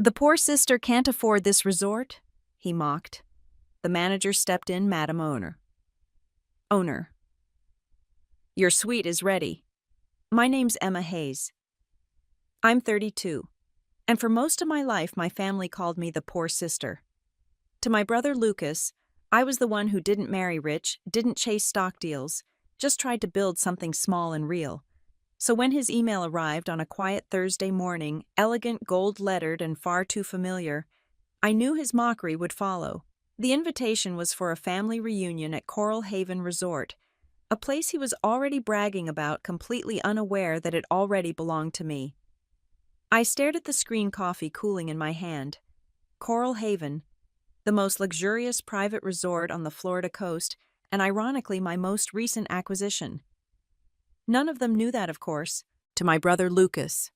The poor sister can't afford this resort, he mocked. The manager stepped in, Madam Owner. Owner. Your suite is ready. My name's Emma Hayes. I'm 32, and for most of my life my family called me the poor sister. To my brother Lucas, I was the one who didn't marry rich, didn't chase stock deals, just tried to build something small and real. So when his email arrived on a quiet Thursday morning, elegant, gold-lettered, and far too familiar, I knew his mockery would follow. The invitation was for a family reunion at Coral Haven Resort, a place he was already bragging about, completely unaware that it already belonged to me. I stared at the screen coffee cooling in my hand. Coral Haven, the most luxurious private resort on the Florida coast, and ironically my most recent acquisition. None of them knew that, of course, to my brother Lucas.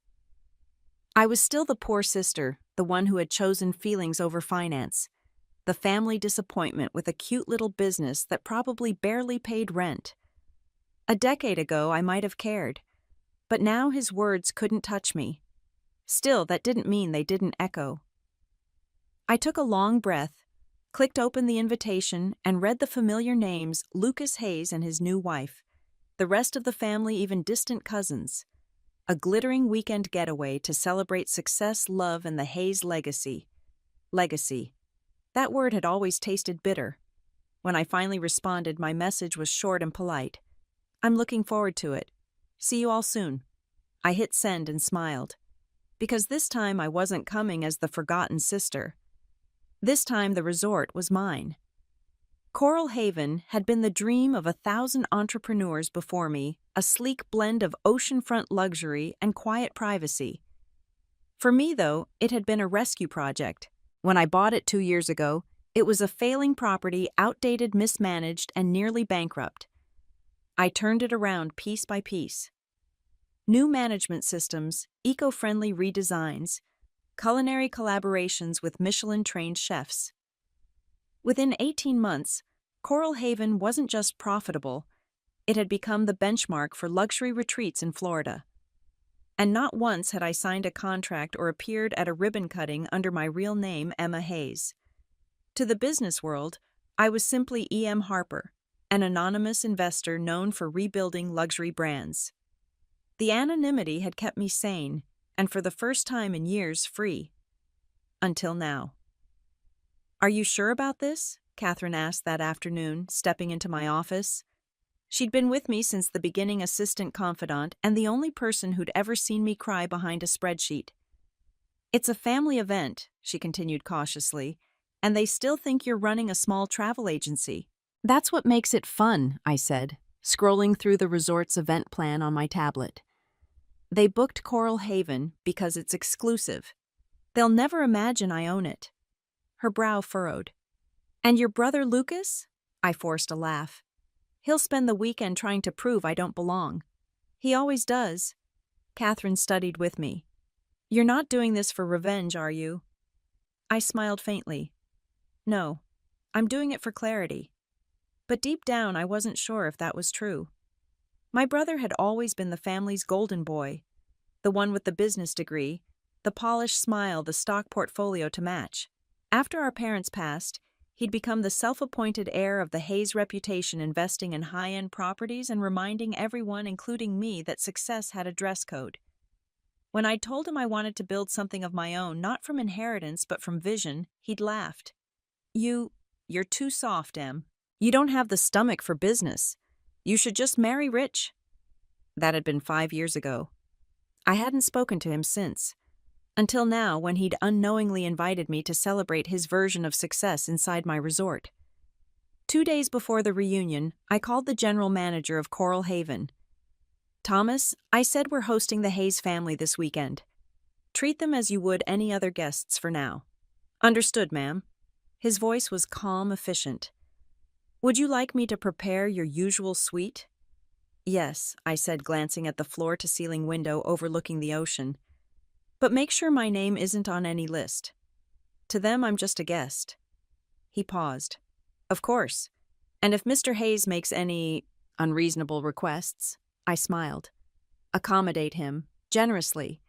I was still the poor sister, the one who had chosen feelings over finance, the family disappointment with a cute little business that probably barely paid rent. A decade ago I might have cared, but now his words couldn't touch me. Still, that didn't mean they didn't echo. I took a long breath, clicked open the invitation, and read the familiar names Lucas Hayes and his new wife, the rest of the family even distant cousins. A glittering weekend getaway to celebrate success, love, and the Hayes legacy. Legacy. That word had always tasted bitter. When I finally responded, my message was short and polite. I'm looking forward to it. See you all soon. I hit send and smiled. Because this time I wasn't coming as the forgotten sister. This time the resort was mine. Coral Haven had been the dream of 1,000 entrepreneurs before me, a sleek blend of oceanfront luxury and quiet privacy. For me, though, it had been a rescue project. When I bought it 2 years ago, it was a failing property, outdated, mismanaged, and nearly bankrupt. I turned it around piece by piece. New management systems, eco-friendly redesigns, culinary collaborations with Michelin-trained chefs. Within 18 months, Coral Haven wasn't just profitable, it had become the benchmark for luxury retreats in Florida. And not once had I signed a contract or appeared at a ribbon cutting under my real name, Emma Hayes. To the business world, I was simply E.M. Harper, an anonymous investor known for rebuilding luxury brands. The anonymity had kept me sane, and for the first time in years free. Until now. Are you sure about this? Catherine asked that afternoon, stepping into my office. She'd been with me since the beginning, assistant confidant, and the only person who'd ever seen me cry behind a spreadsheet. It's a family event, she continued cautiously, and they still think you're running a small travel agency. That's what makes it fun, I said, scrolling through the resort's event plan on my tablet. They booked Coral Haven because it's exclusive. They'll never imagine I own it. Her brow furrowed. And your brother Lucas? I forced a laugh. He'll spend the weekend trying to prove I don't belong. He always does. Catherine studied with me. You're not doing this for revenge, are you? I smiled faintly. No, I'm doing it for clarity. But deep down, I wasn't sure if that was true. My brother had always been the family's golden boy, the one with the business degree, the polished smile, the stock portfolio to match. After our parents passed, he'd become the self-appointed heir of the Hayes reputation, investing in high-end properties and reminding everyone, including me, that success had a dress code. When I'd told him I wanted to build something of my own, not from inheritance but from vision, he'd laughed. You're too soft, Em. You don't have the stomach for business. You should just marry rich. That had been 5 years ago. I hadn't spoken to him since. Until now, when he'd unknowingly invited me to celebrate his version of success inside my resort. 2 days before the reunion, I called the general manager of Coral Haven. Thomas, I said we're hosting the Hayes family this weekend. Treat them as you would any other guests for now. Understood, ma'am. His voice was calm, efficient. Would you like me to prepare your usual suite? Yes, I said, glancing at the floor-to-ceiling window overlooking the ocean. But make sure my name isn't on any list. To them, I'm just a guest. He paused. Of course. And if Mr. Hayes makes any unreasonable requests, I smiled. Accommodate him, generously.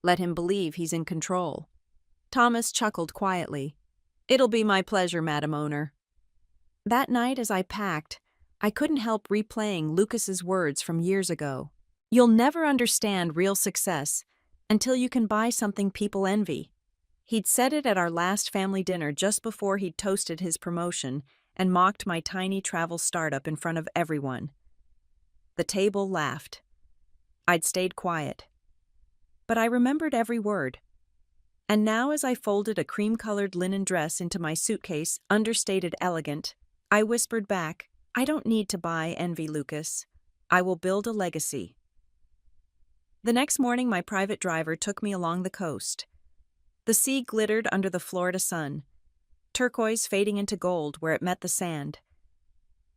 Let him believe he's in control. Thomas chuckled quietly. "It'll be my pleasure, Madam Owner." That night as I packed, I couldn't help replaying Lucas's words from years ago. "You'll never understand real success until you can buy something people envy." He'd said it at our last family dinner just before he'd toasted his promotion and mocked my tiny travel startup in front of everyone. The table laughed. I'd stayed quiet. But I remembered every word. And now as I folded a cream-colored linen dress into my suitcase, understated elegant, I whispered back, "I don't need to buy envy, Lucas. I will build a legacy." The next morning my private driver took me along the coast. The sea glittered under the Florida sun, turquoise fading into gold where it met the sand.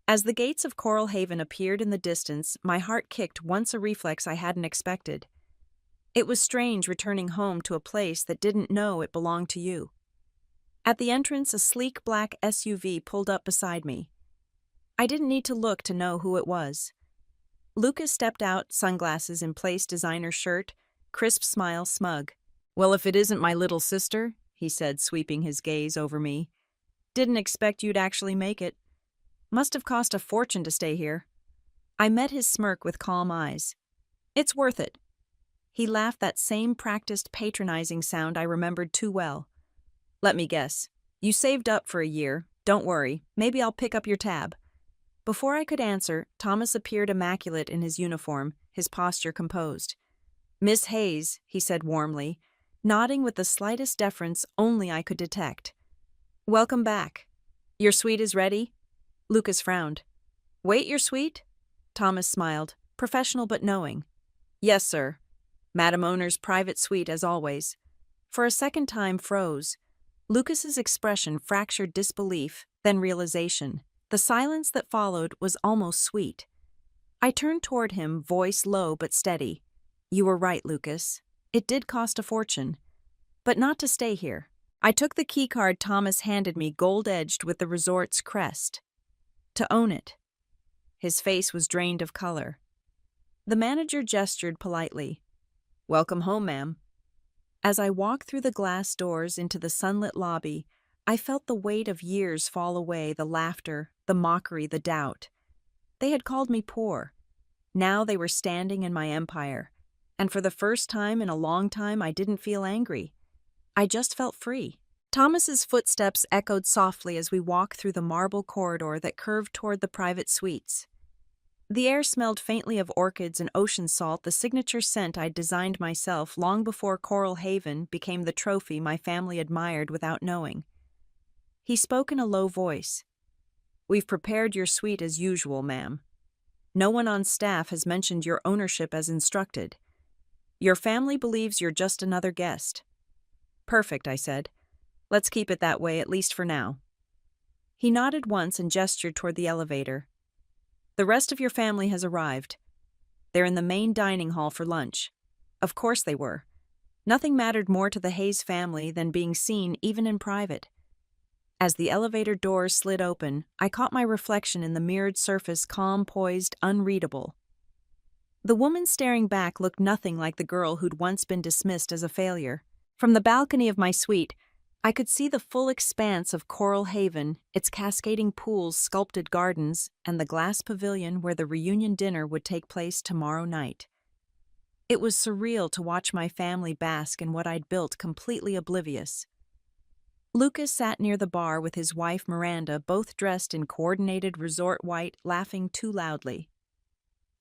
As the gates of Coral Haven appeared in the distance, my heart kicked once, a reflex I hadn't expected. It was strange returning home to a place that didn't know it belonged to you. At the entrance, a sleek black SUV pulled up beside me. I didn't need to look to know who it was. Lucas stepped out, sunglasses in place, designer shirt, crisp smile, smug. "Well, if it isn't my little sister," he said, sweeping his gaze over me. "Didn't expect you'd actually make it. Must have cost a fortune to stay here." I met his smirk with calm eyes. "It's worth it." He laughed, that same practiced patronizing sound I remembered too well. "Let me guess. You saved up for a year. Don't worry, maybe I'll pick up your tab." Before I could answer, Thomas appeared immaculate in his uniform, his posture composed. "Miss Hayes," he said warmly, nodding with the slightest deference only I could detect. "Welcome back. Your suite is ready?" Lucas frowned. "Wait, your suite?" Thomas smiled, professional but knowing. "Yes, sir. Madam Owner's private suite as always." For a second time froze. Lucas's expression fractured disbelief, then realization. The silence that followed was almost sweet. I turned toward him, voice low but steady. "You were right, Lucas. It did cost a fortune. But not to stay here." I took the keycard Thomas handed me, gold-edged with the resort's crest. "To own it." His face was drained of color. The manager gestured politely. "Welcome home, ma'am." As I walked through the glass doors into the sunlit lobby, I felt the weight of years fall away, the laughter, the mockery, the doubt. They had called me poor. Now they were standing in my empire. And for the first time in a long time, I didn't feel angry. I just felt free. Thomas's footsteps echoed softly as we walked through the marble corridor that curved toward the private suites. The air smelled faintly of orchids and ocean salt, the signature scent I'd designed myself long before Coral Haven became the trophy my family admired without knowing. He spoke in a low voice. "We've prepared your suite as usual, ma'am. No one on staff has mentioned your ownership as instructed. Your family believes you're just another guest." "Perfect," I said. "Let's keep it that way, at least for now." He nodded once and gestured toward the elevator. "The rest of your family has arrived. They're in the main dining hall for lunch." Of course they were. Nothing mattered more to the Hayes family than being seen even in private. As the elevator doors slid open, I caught my reflection in the mirrored surface, calm, poised, unreadable. The woman staring back looked nothing like the girl who'd once been dismissed as a failure. From the balcony of my suite, I could see the full expanse of Coral Haven, its cascading pools, sculpted gardens, and the glass pavilion where the reunion dinner would take place tomorrow night. It was surreal to watch my family bask in what I'd built, completely oblivious. Lucas sat near the bar with his wife Miranda, both dressed in coordinated resort white, laughing too loudly.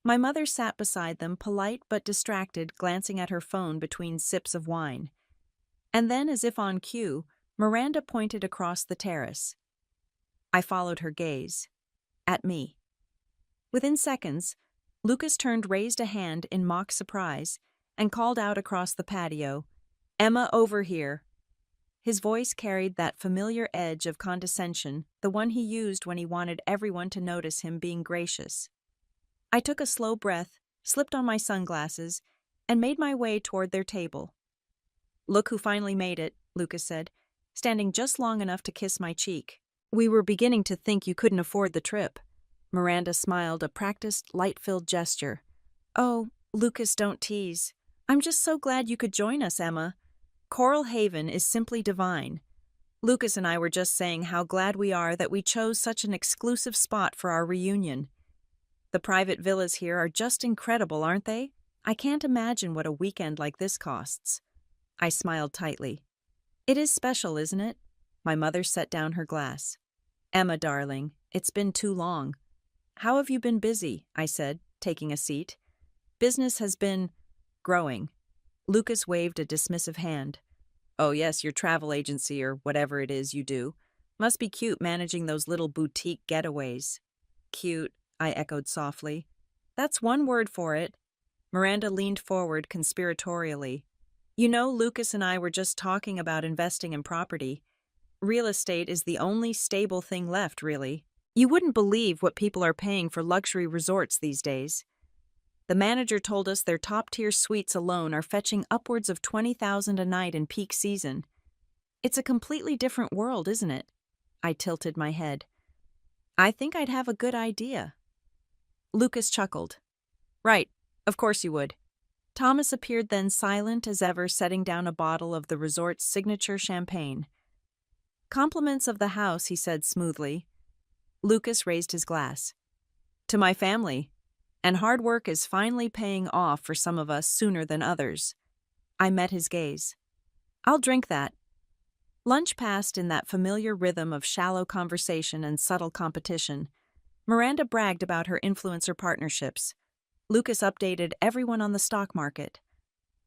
My mother sat beside them, polite but distracted, glancing at her phone between sips of wine. And then, as if on cue, Miranda pointed across the terrace. I followed her gaze. At me. Within seconds, Lucas raised a hand in mock surprise and called out across the patio, "Emma, over here." His voice carried that familiar edge of condescension, the one he used when he wanted everyone to notice him being gracious. I took a slow breath, slipped on my sunglasses, and made my way toward their table. "Look who finally made it," Lucas said, standing just long enough to kiss my cheek. "We were beginning to think you couldn't afford the trip." Miranda smiled, a practiced, light-filled gesture. "Oh, Lucas, don't tease. I'm just so glad you could join us, Emma. Coral Haven is simply divine. Lucas and I were just saying how glad we are that we chose such an exclusive spot for our reunion. The private villas here are just incredible, aren't they? I can't imagine what a weekend like this costs. I smiled tightly. It is special, isn't it? My mother set down her glass. Emma, darling, it's been too long. How have you been busy? I said, taking a seat. Business has been growing. Lucas waved a dismissive hand. Oh yes, your travel agency or whatever it is you do. Must be cute managing those little boutique getaways. Cute, I echoed softly. That's one word for it. Miranda leaned forward conspiratorially. You know, Lucas and I were just talking about investing in property. Real estate is the only stable thing left, really. You wouldn't believe what people are paying for luxury resorts these days. The manager told us their top-tier suites alone are fetching upwards of $20,000 a night in peak season. It's a completely different world, isn't it? I tilted my head. I think I'd have a good idea. Lucas chuckled. Right, of course you would. Thomas appeared then silent as ever, setting down a bottle of the resort's signature champagne. Compliments of the house, he said smoothly. Lucas raised his glass. To my family. And hard work is finally paying off for some of us sooner than others. I met his gaze. I'll drink that. Lunch passed in that familiar rhythm of shallow conversation and subtle competition. Miranda bragged about her influencer partnerships. Lucas updated everyone on the stock market.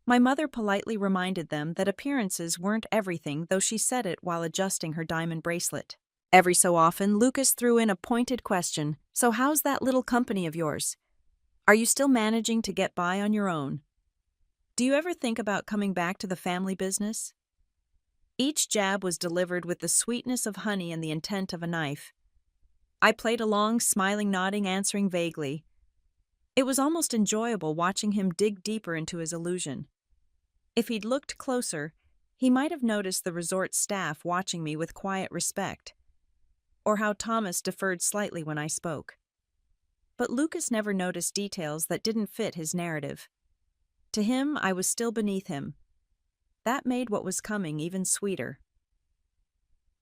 My mother politely reminded them that appearances weren't everything, though she said it while adjusting her diamond bracelet. Every so often, Lucas threw in a pointed question. So how's that little company of yours? Are you still managing to get by on your own? Do you ever think about coming back to the family business? Each jab was delivered with the sweetness of honey and the intent of a knife. I played along, smiling, nodding, answering vaguely. It was almost enjoyable watching him dig deeper into his illusion. If he'd looked closer, he might have noticed the resort staff watching me with quiet respect, or how Thomas deferred slightly when I spoke. But Lucas never noticed details that didn't fit his narrative. To him, I was still beneath him. That made what was coming even sweeter.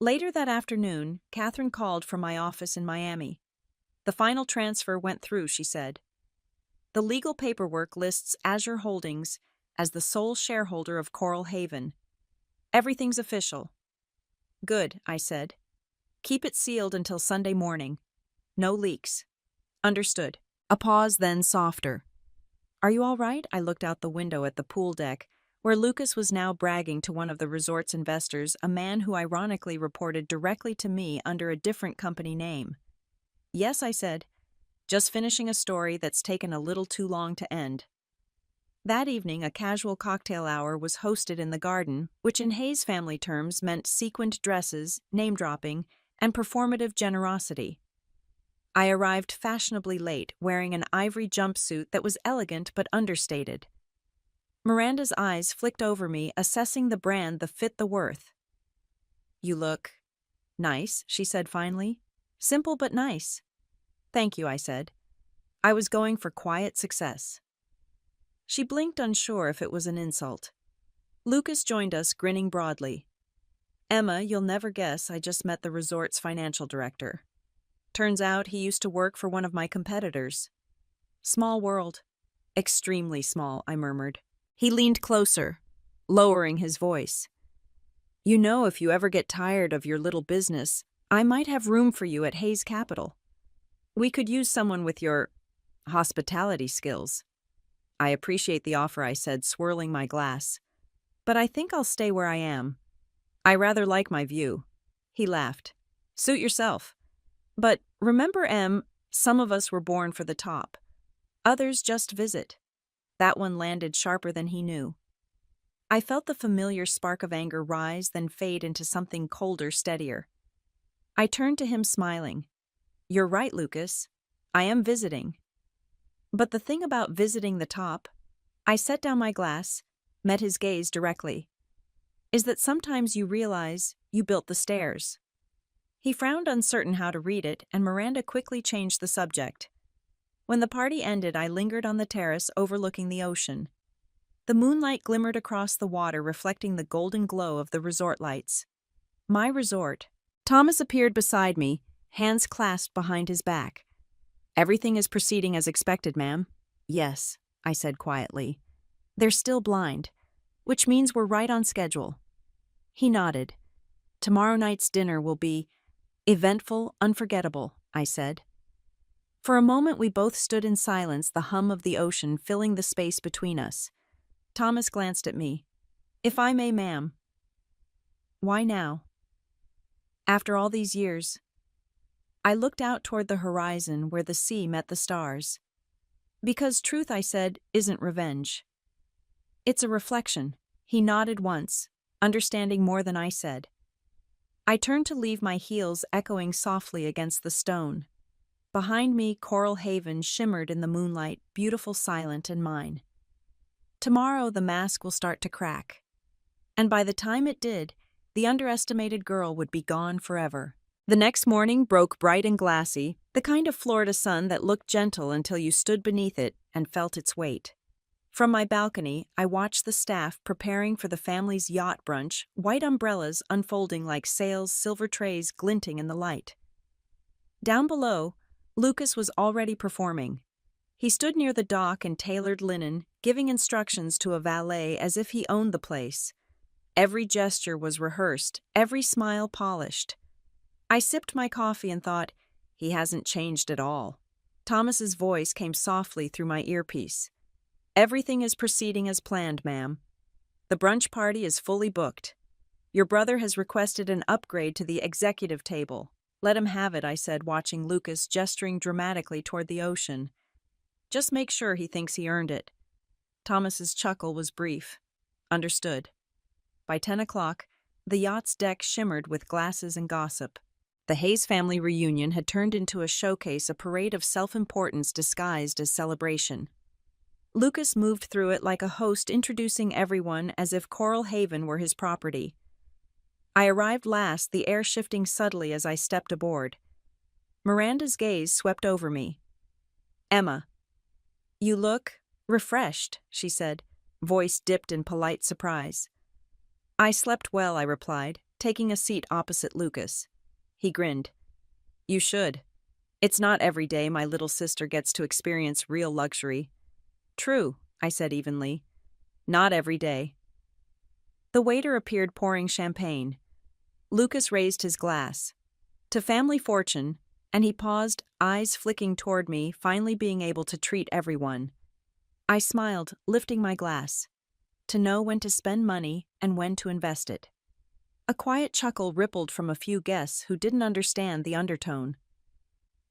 Later that afternoon, Catherine called from my office in Miami. The final transfer went through, she said. The legal paperwork lists Azure Holdings as the sole shareholder of Coral Haven. Everything's official. Good, I said. Keep it sealed until Sunday morning. No leaks. Understood. A pause, then softer. Are you all right? I looked out the window at the pool deck, where Lucas was now bragging to one of the resort's investors, a man who ironically reported directly to me under a different company name. Yes, I said. Just finishing a story that's taken a little too long to end. That evening, a casual cocktail hour was hosted in the garden, which in Hayes family terms meant sequined dresses, name-dropping, and performative generosity. I arrived fashionably late, wearing an ivory jumpsuit that was elegant but understated. Miranda's eyes flicked over me, assessing the brand, the fit, the worth. You look nice, she said finally. Simple but nice. Thank you, I said. I was going for quiet success. She blinked, unsure if it was an insult. Lucas joined us, grinning broadly. Emma, you'll never guess I just met the resort's financial director. Turns out he used to work for one of my competitors. Small world. Extremely small, I murmured. He leaned closer, lowering his voice. You know, if you ever get tired of your little business, I might have room for you at Hayes Capital. We could use someone with your hospitality skills. I appreciate the offer, I said, swirling my glass. But I think I'll stay where I am. I rather like my view. He laughed. Suit yourself. But remember, Em, some of us were born for the top. Others just visit. That one landed sharper than he knew. I felt the familiar spark of anger rise, then fade into something colder, steadier. I turned to him, smiling. You're right, Lucas. I am visiting. But the thing about visiting the top, I set down my glass, met his gaze directly, is that sometimes you realize you built the stairs. He frowned, uncertain how to read it, and Miranda quickly changed the subject. When the party ended, I lingered on the terrace overlooking the ocean. The moonlight glimmered across the water, reflecting the golden glow of the resort lights. My resort. Thomas appeared beside me, hands clasped behind his back. Everything is proceeding as expected, ma'am. Yes, I said quietly. They're still blind, which means we're right on schedule. He nodded. Tomorrow night's dinner will be eventful, unforgettable, I said. For a moment we both stood in silence, the hum of the ocean filling the space between us. Thomas glanced at me. If I may, ma'am. Why now? After all these years. I looked out toward the horizon where the sea met the stars. Because truth, I said, isn't revenge. It's a reflection. He nodded once, understanding more than I said. I turned to leave, my heels echoing softly against the stone. Behind me, Coral Haven shimmered in the moonlight, beautiful, silent, and mine. Tomorrow the mask will start to crack. And by the time it did, the underestimated girl would be gone forever. The next morning broke bright and glassy, the kind of Florida sun that looked gentle until you stood beneath it and felt its weight. From my balcony, I watched the staff preparing for the family's yacht brunch, white umbrellas unfolding like sails, silver trays glinting in the light. Down below, Lucas was already performing. He stood near the dock in tailored linen, giving instructions to a valet as if he owned the place. Every gesture was rehearsed, every smile polished. I sipped my coffee and thought, he hasn't changed at all. Thomas's voice came softly through my earpiece. Everything is proceeding as planned, ma'am. The brunch party is fully booked. Your brother has requested an upgrade to the executive table. Let him have it, I said, watching Lucas gesturing dramatically toward the ocean. Just make sure he thinks he earned it. Thomas's chuckle was brief. Understood. By 10 o'clock, the yacht's deck shimmered with glasses and gossip. The Hayes family reunion had turned into a showcase, a parade of self-importance disguised as celebration. Lucas moved through it like a host, introducing everyone as if Coral Haven were his property. I arrived last, the air shifting subtly as I stepped aboard. Miranda's gaze swept over me. Emma, you look refreshed, she said, voice dipped in polite surprise. I slept well, I replied, taking a seat opposite Lucas. He grinned. You should. It's not every day my little sister gets to experience real luxury. True, I said evenly. Not every day. The waiter appeared pouring champagne. Lucas raised his glass. To family fortune, and he paused, eyes flicking toward me, finally being able to treat everyone. I smiled, lifting my glass. To know when to spend money and when to invest it. A quiet chuckle rippled from a few guests who didn't understand the undertone.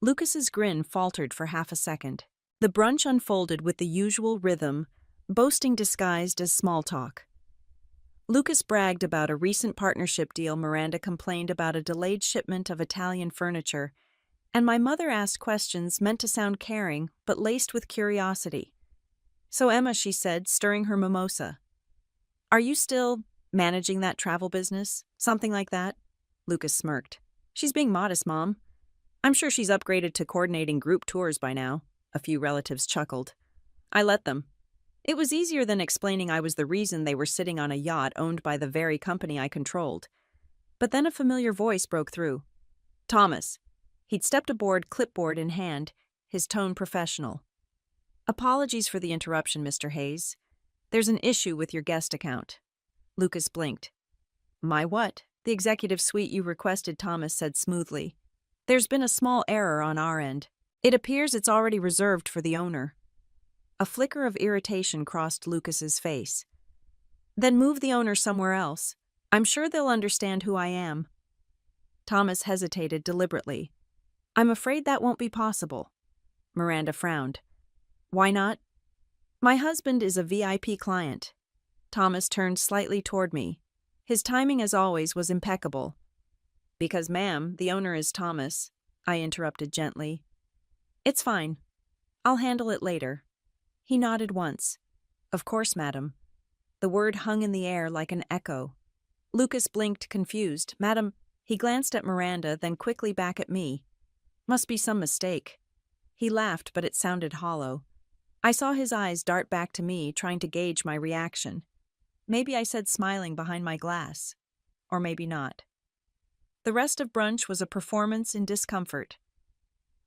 Lucas's grin faltered for half a second. The brunch unfolded with the usual rhythm, boasting disguised as small talk. Lucas bragged about a recent partnership deal, Miranda complained about a delayed shipment of Italian furniture, and my mother asked questions meant to sound caring but laced with curiosity. So Emma, she said, stirring her mimosa. Are you still managing that travel business? Something like that? Lucas smirked. She's being modest, Mom. I'm sure she's upgraded to coordinating group tours by now. A few relatives chuckled. I let them. It was easier than explaining I was the reason they were sitting on a yacht owned by the very company I controlled. But then a familiar voice broke through. Thomas. He'd stepped aboard, clipboard in hand, his tone professional. Apologies for the interruption, Mr. Hayes. There's an issue with your guest account. Lucas blinked. My what? The executive suite you requested, Thomas said smoothly. There's been a small error on our end. It appears it's already reserved for the owner. A flicker of irritation crossed Lucas's face. Then move the owner somewhere else. I'm sure they'll understand who I am. Thomas hesitated deliberately. I'm afraid that won't be possible. Miranda frowned. Why not? My husband is a VIP client. Thomas turned slightly toward me. His timing, as always, was impeccable. Because, ma'am, the owner is Thomas, I interrupted gently. It's fine. I'll handle it later. He nodded once. Of course, madam. The word hung in the air like an echo. Lucas blinked, confused. Madam, he glanced at Miranda, then quickly back at me. Must be some mistake. He laughed, but it sounded hollow. I saw his eyes dart back to me, trying to gauge my reaction. Maybe I said smiling behind my glass. Or maybe not. The rest of brunch was a performance in discomfort.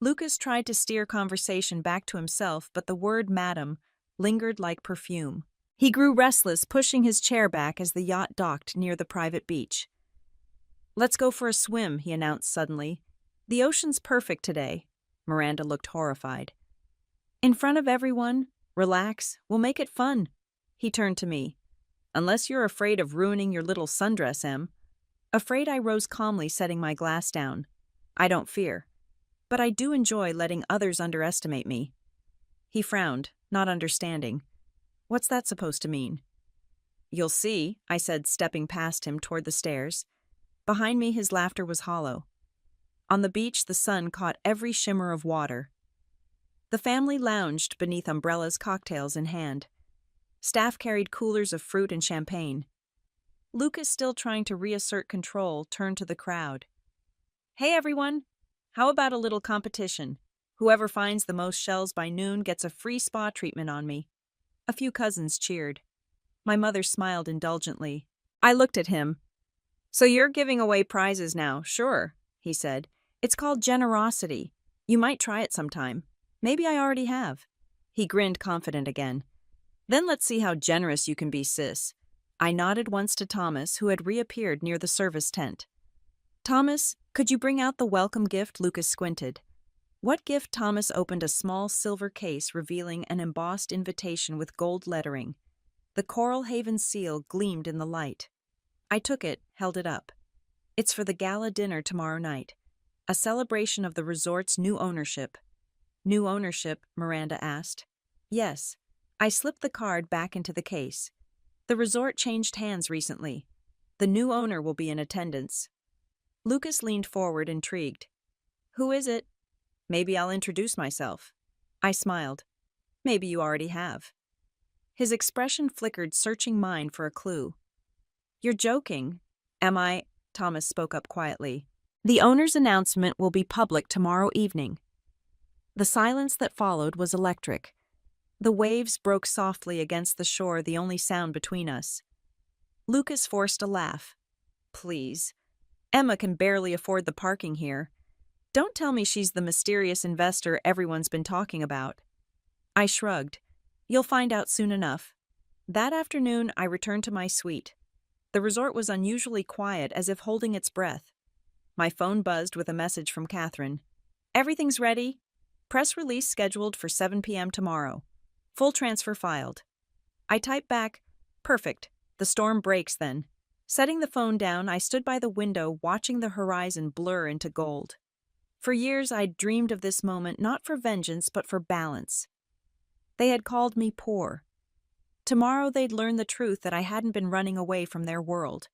Lucas tried to steer conversation back to himself, but the word madam lingered like perfume. He grew restless, pushing his chair back as the yacht docked near the private beach. "Let's go for a swim," he announced suddenly. "The ocean's perfect today." Miranda looked horrified. "In front of everyone? Relax, we'll make it fun." He turned to me. "Unless you're afraid of ruining your little sundress, Em." Afraid, I rose calmly, setting my glass down. "I don't fear. But I do enjoy letting others underestimate me." He frowned, not understanding. "What's that supposed to mean?" "You'll see," I said, stepping past him toward the stairs. Behind me, his laughter was hollow. On the beach, the sun caught every shimmer of water. The family lounged beneath umbrellas, cocktails in hand. Staff carried coolers of fruit and champagne. Lucas, still trying to reassert control, turned to the crowd. "Hey everyone! How about a little competition? Whoever finds the most shells by noon gets a free spa treatment on me." A few cousins cheered. My mother smiled indulgently. I looked at him. "So you're giving away prizes now?" "Sure," he said. "It's called generosity. You might try it sometime." "Maybe I already have." He grinned, confident again. "Then let's see how generous you can be, sis." I nodded once to Thomas, who had reappeared near the service tent. "Thomas, could you bring out the welcome gift?" Lucas squinted. "What gift?" Thomas opened a small silver case revealing an embossed invitation with gold lettering. The Coral Haven seal gleamed in the light. I took it, held it up. "It's for the gala dinner tomorrow night. A celebration of the resort's new ownership." "New ownership?" Miranda asked. "Yes." I slipped the card back into the case. "The resort changed hands recently. The new owner will be in attendance." Lucas leaned forward, intrigued. "Who is it?" "Maybe I'll introduce myself." I smiled. "Maybe you already have." His expression flickered, searching mine for a clue. "You're joking." "Am I?" Thomas spoke up quietly. "The owner's announcement will be public tomorrow evening." The silence that followed was electric. The waves broke softly against the shore, the only sound between us. Lucas forced a laugh. "Please. Emma can barely afford the parking here. Don't tell me she's the mysterious investor everyone's been talking about." I shrugged. "You'll find out soon enough." That afternoon, I returned to my suite. The resort was unusually quiet, as if holding its breath. My phone buzzed with a message from Catherine. "Everything's ready. Press release scheduled for 7 p.m. tomorrow. Full transfer filed." I typed back, "Perfect. The storm breaks then." Setting the phone down, I stood by the window, watching the horizon blur into gold. For years, I'd dreamed of this moment, not for vengeance, but for balance. They had called me poor. Tomorrow they'd learn the truth that I hadn't been running away from their world.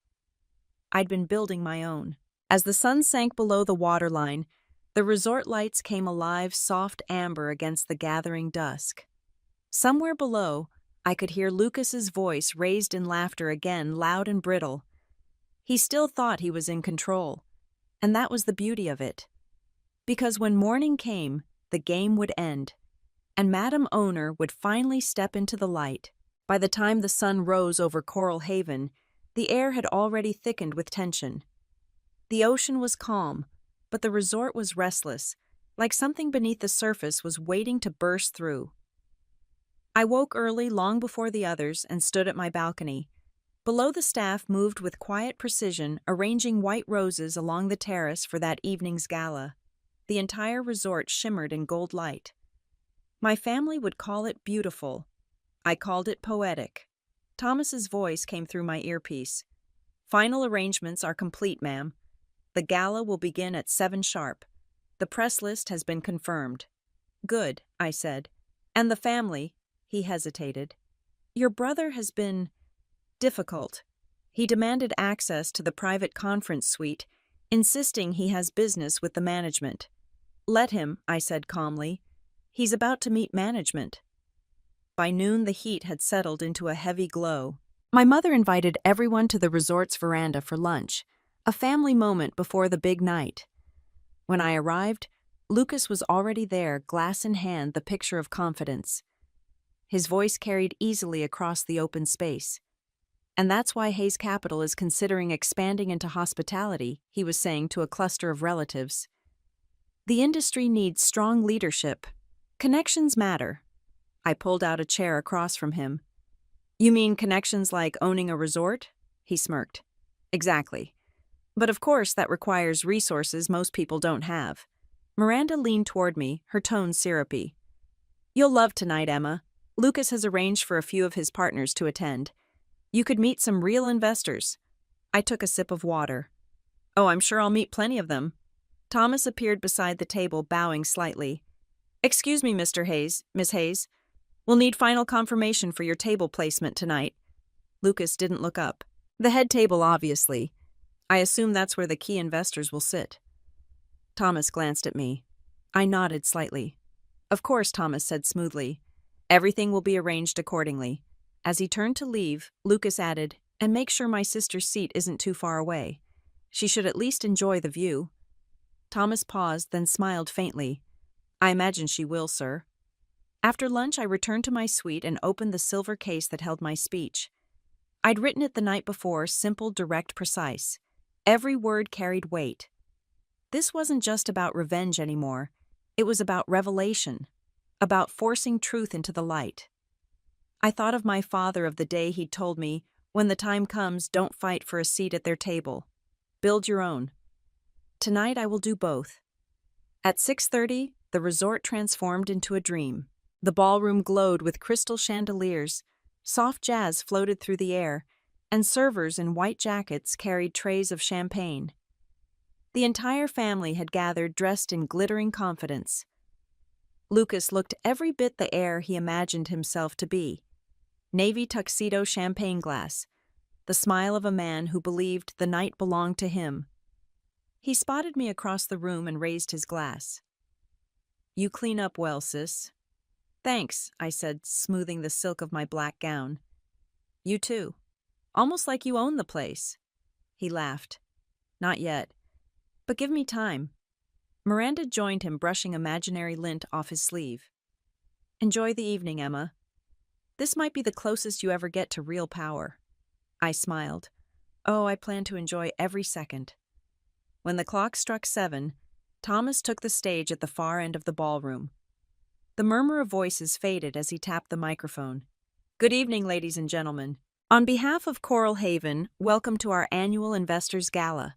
I'd been building my own. As the sun sank below the waterline, the resort lights came alive, soft amber against the gathering dusk. Somewhere below, I could hear Lucas's voice raised in laughter again, loud and brittle. He still thought he was in control, and that was the beauty of it. Because when morning came, the game would end, and Madam Owner would finally step into the light. By the time the sun rose over Coral Haven, the air had already thickened with tension. The ocean was calm, but the resort was restless, like something beneath the surface was waiting to burst through. I woke early, long before the others, and stood at my balcony. Below, the staff moved with quiet precision, arranging white roses along the terrace for that evening's gala. The entire resort shimmered in gold light. My family would call it beautiful. I called it poetic. Thomas's voice came through my earpiece. "Final arrangements are complete, ma'am. The gala will begin at 7 sharp. The press list has been confirmed." "Good," I said. "And the family?" He hesitated. "Your brother has been difficult. He demanded access to the private conference suite, insisting he has business with the management." "Let him," I said calmly. "He's about to meet management." By noon, the heat had settled into a heavy glow. My mother invited everyone to the resort's veranda for lunch, a family moment before the big night. When I arrived, Lucas was already there, glass in hand, the picture of confidence. His voice carried easily across the open space. And that's why Hayes Capital is considering expanding into hospitality, he was saying to a cluster of relatives. The industry needs strong leadership. Connections matter. I pulled out a chair across from him. You mean connections like owning a resort? He smirked. Exactly. But of course that requires resources most people don't have. Miranda leaned toward me, her tone syrupy. You'll love tonight, Emma. Lucas has arranged for a few of his partners to attend. You could meet some real investors. I took a sip of water. Oh, I'm sure I'll meet plenty of them. Thomas appeared beside the table, bowing slightly. Excuse me, Mr. Hayes, Miss Hayes. We'll need final confirmation for your table placement tonight. Lucas didn't look up. The head table, obviously. I assume that's where the key investors will sit. Thomas glanced at me. I nodded slightly. Of course, Thomas said smoothly. Everything will be arranged accordingly. As he turned to leave, Lucas added, and make sure my sister's seat isn't too far away. She should at least enjoy the view. Thomas paused, then smiled faintly. I imagine she will, sir. After lunch, I returned to my suite and opened the silver case that held my speech. I'd written it the night before, simple, direct, precise. Every word carried weight. This wasn't just about revenge anymore. It was about revelation, about forcing truth into the light. I thought of my father of the day he'd told me, when the time comes, don't fight for a seat at their table. Build your own. Tonight I will do both. At 6:30, the resort transformed into a dream. The ballroom glowed with crystal chandeliers, soft jazz floated through the air, and servers in white jackets carried trays of champagne. The entire family had gathered dressed in glittering confidence. Lucas looked every bit the heir he imagined himself to be. Navy tuxedo champagne glass, the smile of a man who believed the night belonged to him. He spotted me across the room and raised his glass. You clean up well, sis. Thanks, I said, smoothing the silk of my black gown. You too. Almost like you own the place. He laughed. Not yet. But give me time. Miranda joined him, brushing imaginary lint off his sleeve. Enjoy the evening, Emma. This might be the closest you ever get to real power. I smiled. Oh, I plan to enjoy every second. When the clock struck 7, Thomas took the stage at the far end of the ballroom. The murmur of voices faded as he tapped the microphone. Good evening, ladies and gentlemen. On behalf of Coral Haven, welcome to our annual Investors Gala.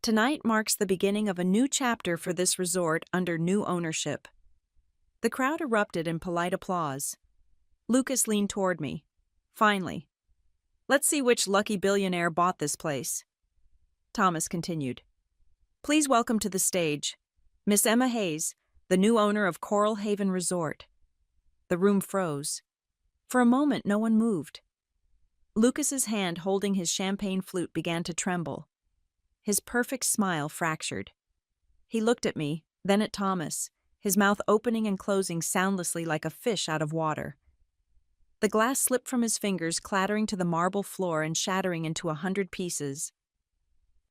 Tonight marks the beginning of a new chapter for this resort under new ownership. The crowd erupted in polite applause. Lucas leaned toward me. Finally. Let's see which lucky billionaire bought this place. Thomas continued. Please welcome to the stage Miss Emma Hayes, the new owner of Coral Haven Resort. The room froze. For a moment, no one moved. Lucas's hand holding his champagne flute began to tremble. His perfect smile fractured. He looked at me, then at Thomas, his mouth opening and closing soundlessly like a fish out of water. The glass slipped from his fingers, clattering to the marble floor and shattering into 100 pieces.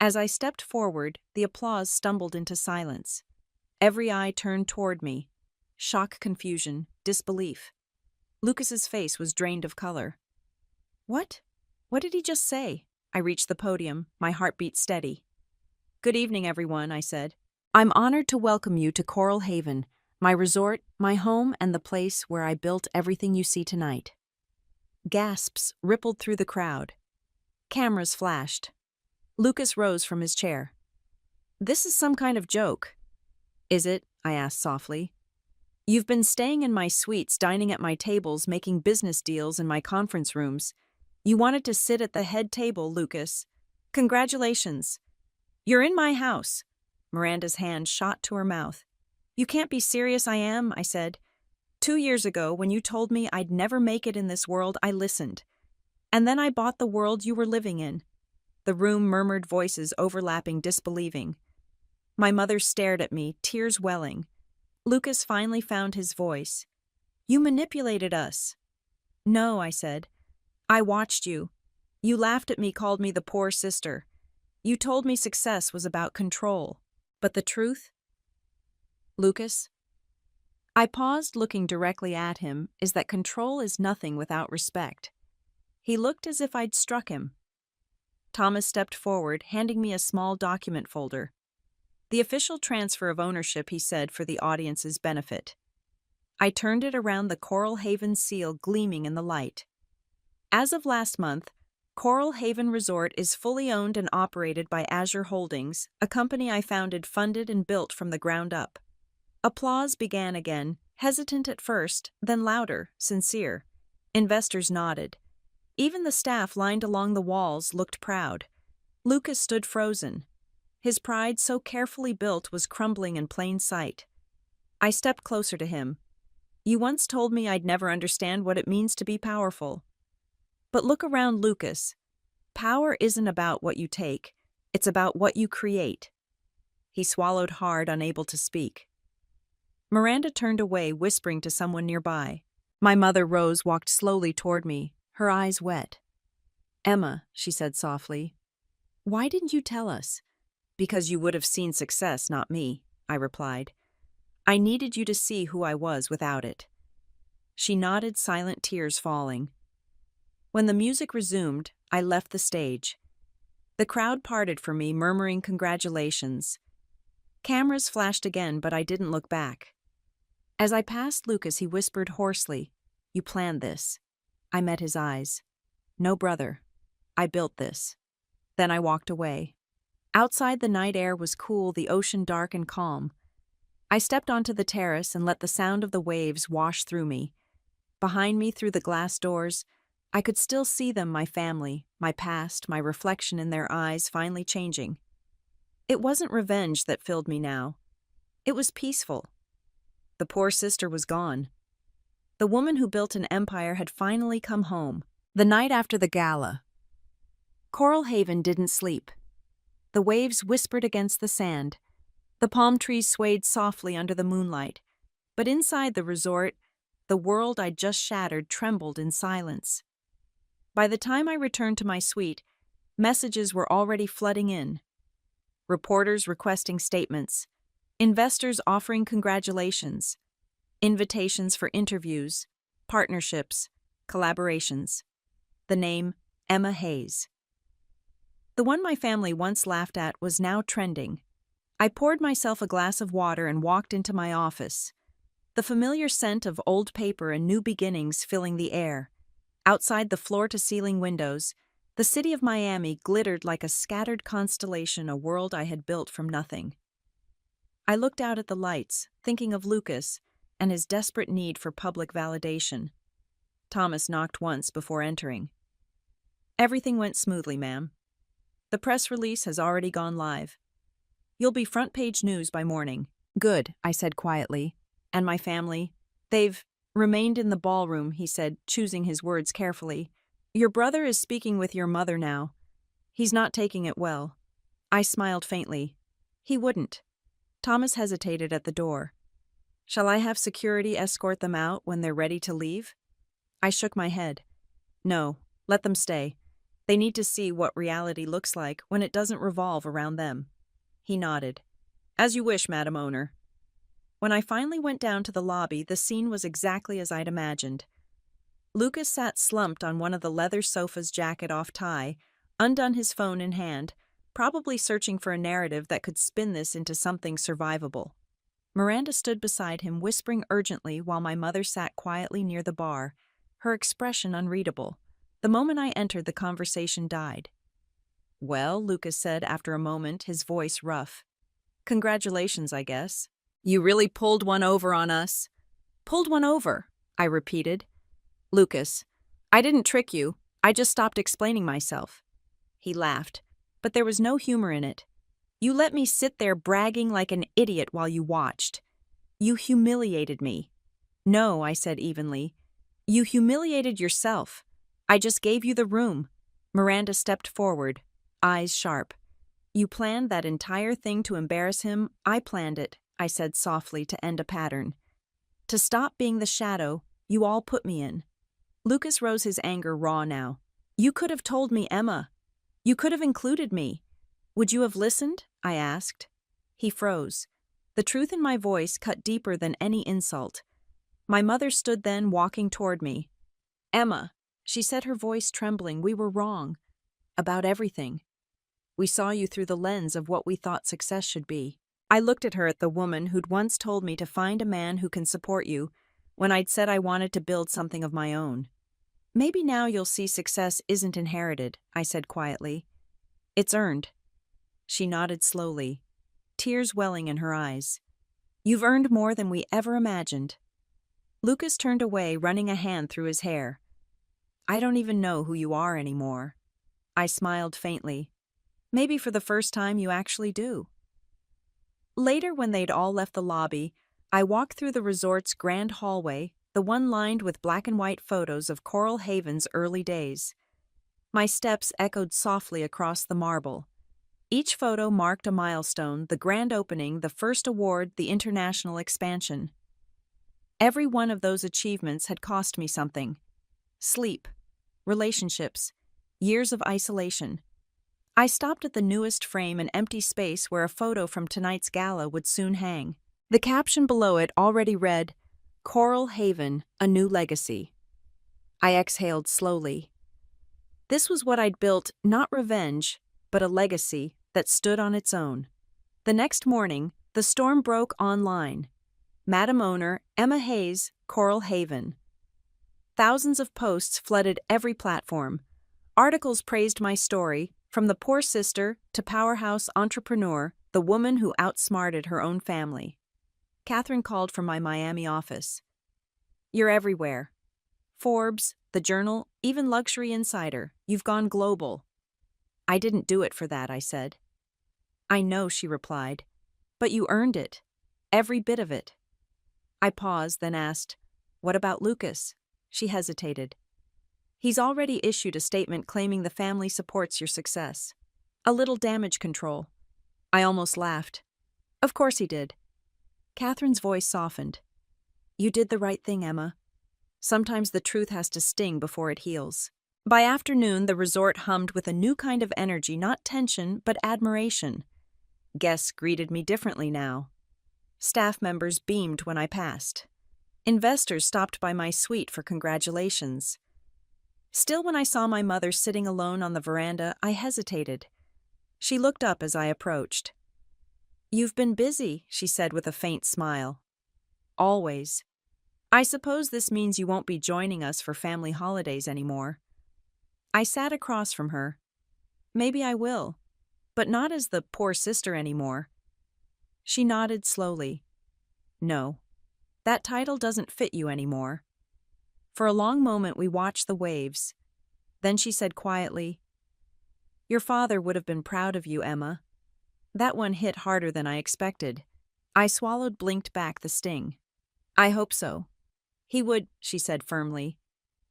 As I stepped forward, the applause stumbled into silence. Every eye turned toward me. Shock, confusion, disbelief. Lucas's face was drained of color. What? What did he just say? I reached the podium, my heartbeat steady. Good evening, everyone, I said. I'm honored to welcome you to Coral Haven, my resort, my home, and the place where I built everything you see tonight. Gasps rippled through the crowd. Cameras flashed. Lucas rose from his chair. This is some kind of joke. Is it? I asked softly. You've been staying in my suites, dining at my tables, making business deals in my conference rooms. You wanted to sit at the head table, Lucas. Congratulations. You're in my house. Miranda's hand shot to her mouth. You can't be serious, I am, I said. 2 years ago, when you told me I'd never make it in this world, I listened. And then I bought the world you were living in. The room murmured voices overlapping, disbelieving. My mother stared at me, tears welling. Lucas finally found his voice. You manipulated us. No, I said. I watched you. You laughed at me, called me the poor sister. You told me success was about control. But the truth? Lucas? I paused, looking directly at him, is that control is nothing without respect. He looked as if I'd struck him. Thomas stepped forward, handing me a small document folder. The official transfer of ownership, he said, for the audience's benefit. I turned it around, the Coral Haven seal gleaming in the light. As of last month, Coral Haven Resort is fully owned and operated by Azure Holdings, a company I founded, funded, and built from the ground up. Applause began again, hesitant at first, then louder, sincere. Investors nodded. Even the staff lined along the walls looked proud. Lucas stood frozen. His pride, so carefully built, was crumbling in plain sight. I stepped closer to him. You once told me I'd never understand what it means to be powerful. But look around, Lucas. Power isn't about what you take, it's about what you create. He swallowed hard, unable to speak. Miranda turned away, whispering to someone nearby. My mother, Rose, walked slowly toward me, her eyes wet. Emma, she said softly, why didn't you tell us? Because you would have seen success, not me, I replied. I needed you to see who I was without it. She nodded, silent tears falling. When the music resumed, I left the stage. The crowd parted for me, murmuring congratulations. Cameras flashed again, but I didn't look back. As I passed Lucas, he whispered hoarsely, You planned this. I met his eyes. No, brother. I built this. Then I walked away. Outside, the night air was cool, the ocean dark and calm. I stepped onto the terrace and let the sound of the waves wash through me. Behind me, through the glass doors, I could still see them, my family, my past, my reflection in their eyes finally changing. It wasn't revenge that filled me now. It was peaceful. The poor sister was gone. The woman who built an empire had finally come home. The night after the gala, Coral Haven didn't sleep. The waves whispered against the sand. The palm trees swayed softly under the moonlight. But inside the resort, the world I'd just shattered trembled in silence. By the time I returned to my suite, messages were already flooding in. Reporters requesting statements, investors offering congratulations, invitations for interviews, partnerships, collaborations. The name, Emma Hayes. The one my family once laughed at was now trending. I poured myself a glass of water and walked into my office. The familiar scent of old paper and new beginnings filling the air. Outside the floor-to-ceiling windows, the city of Miami glittered like a scattered constellation, a world I had built from nothing. I looked out at the lights, thinking of Lucas and his desperate need for public validation. Thomas knocked once before entering. Everything went smoothly, ma'am. The press release has already gone live. You'll be front-page news by morning. Good, I said quietly. And my family? They've remained in the ballroom, he said, choosing his words carefully. Your brother is speaking with your mother now. He's not taking it well. I smiled faintly. He wouldn't. Thomas hesitated at the door. Shall I have security escort them out when they're ready to leave? I shook my head. No, let them stay. They need to see what reality looks like when it doesn't revolve around them. He nodded. As you wish, Madam Owner. When I finally went down to the lobby, the scene was exactly as I'd imagined. Lucas sat slumped on one of the leather sofas, jacket off, tie, undone, his phone in hand, probably searching for a narrative that could spin this into something survivable. Miranda stood beside him, whispering urgently, while my mother sat quietly near the bar, her expression unreadable. The moment I entered, the conversation died. Well, Lucas said after a moment, his voice rough. Congratulations, I guess. You really pulled one over on us. Pulled one over, I repeated. Lucas, I didn't trick you. I just stopped explaining myself. He laughed, but there was no humor in it. You let me sit there bragging like an idiot while you watched. You humiliated me. No, I said evenly. You humiliated yourself. I just gave you the room. Miranda stepped forward, eyes sharp. You planned that entire thing to embarrass him. I planned it, I said softly, to end a pattern. To stop being the shadow you all put me in. Lucas rose, his anger raw now. You could have told me, Emma. You could have included me. Would you have listened? I asked. He froze. The truth in my voice cut deeper than any insult. My mother stood then, walking toward me. "Emma," she said, her voice trembling, "we were wrong. About everything. We saw you through the lens of what we thought success should be." I looked at her, at the woman who'd once told me to find a man who can support you, when I'd said I wanted to build something of my own. "Maybe now you'll see success isn't inherited," I said quietly. "It's earned." She nodded slowly, tears welling in her eyes. "You've earned more than we ever imagined." Lucas turned away, running a hand through his hair. "I don't even know who you are anymore." I smiled faintly. "Maybe for the first time you actually do." Later, when they'd all left the lobby, I walked through the resort's grand hallway, the one lined with black and white photos of Coral Haven's early days. My steps echoed softly across the marble. Each photo marked a milestone: the grand opening, the first award, the international expansion. Every one of those achievements had cost me something: sleep, relationships, years of isolation. I stopped at the newest frame, an empty space where a photo from tonight's gala would soon hang. The caption below it already read, "Coral Haven, a new legacy." I exhaled slowly. This was what I'd built, not revenge, but a legacy that stood on its own. The next morning, the storm broke online. Madam Owner, Emma Hayes, Coral Haven. Thousands of posts flooded every platform. Articles praised my story, from the poor sister to powerhouse entrepreneur, the woman who outsmarted her own family. Catherine called from my Miami office. "You're everywhere. Forbes, the Journal, even Luxury Insider. You've gone global." "I didn't do it for that," I said. "I know," she replied. "But you earned it. Every bit of it." I paused, then asked, "What about Lucas?" She hesitated. "He's already issued a statement claiming the family supports your success. A little damage control." I almost laughed. "Of course he did." Catherine's voice softened. "You did the right thing, Emma. Sometimes the truth has to sting before it heals." By afternoon, the resort hummed with a new kind of energy, not tension, but admiration. Guests greeted me differently now. Staff members beamed when I passed. Investors stopped by my suite for congratulations. Still, when I saw my mother sitting alone on the veranda, I hesitated. She looked up as I approached. "You've been busy," she said with a faint smile. "Always. I suppose this means you won't be joining us for family holidays anymore." I sat across from her. "Maybe I will, but not as the poor sister anymore." She nodded slowly. "No, that title doesn't fit you anymore." For a long moment we watched the waves. Then she said quietly, "Your father would have been proud of you, Emma." That one hit harder than I expected. I swallowed, blinked back the sting. "I hope so." "He would," she said firmly.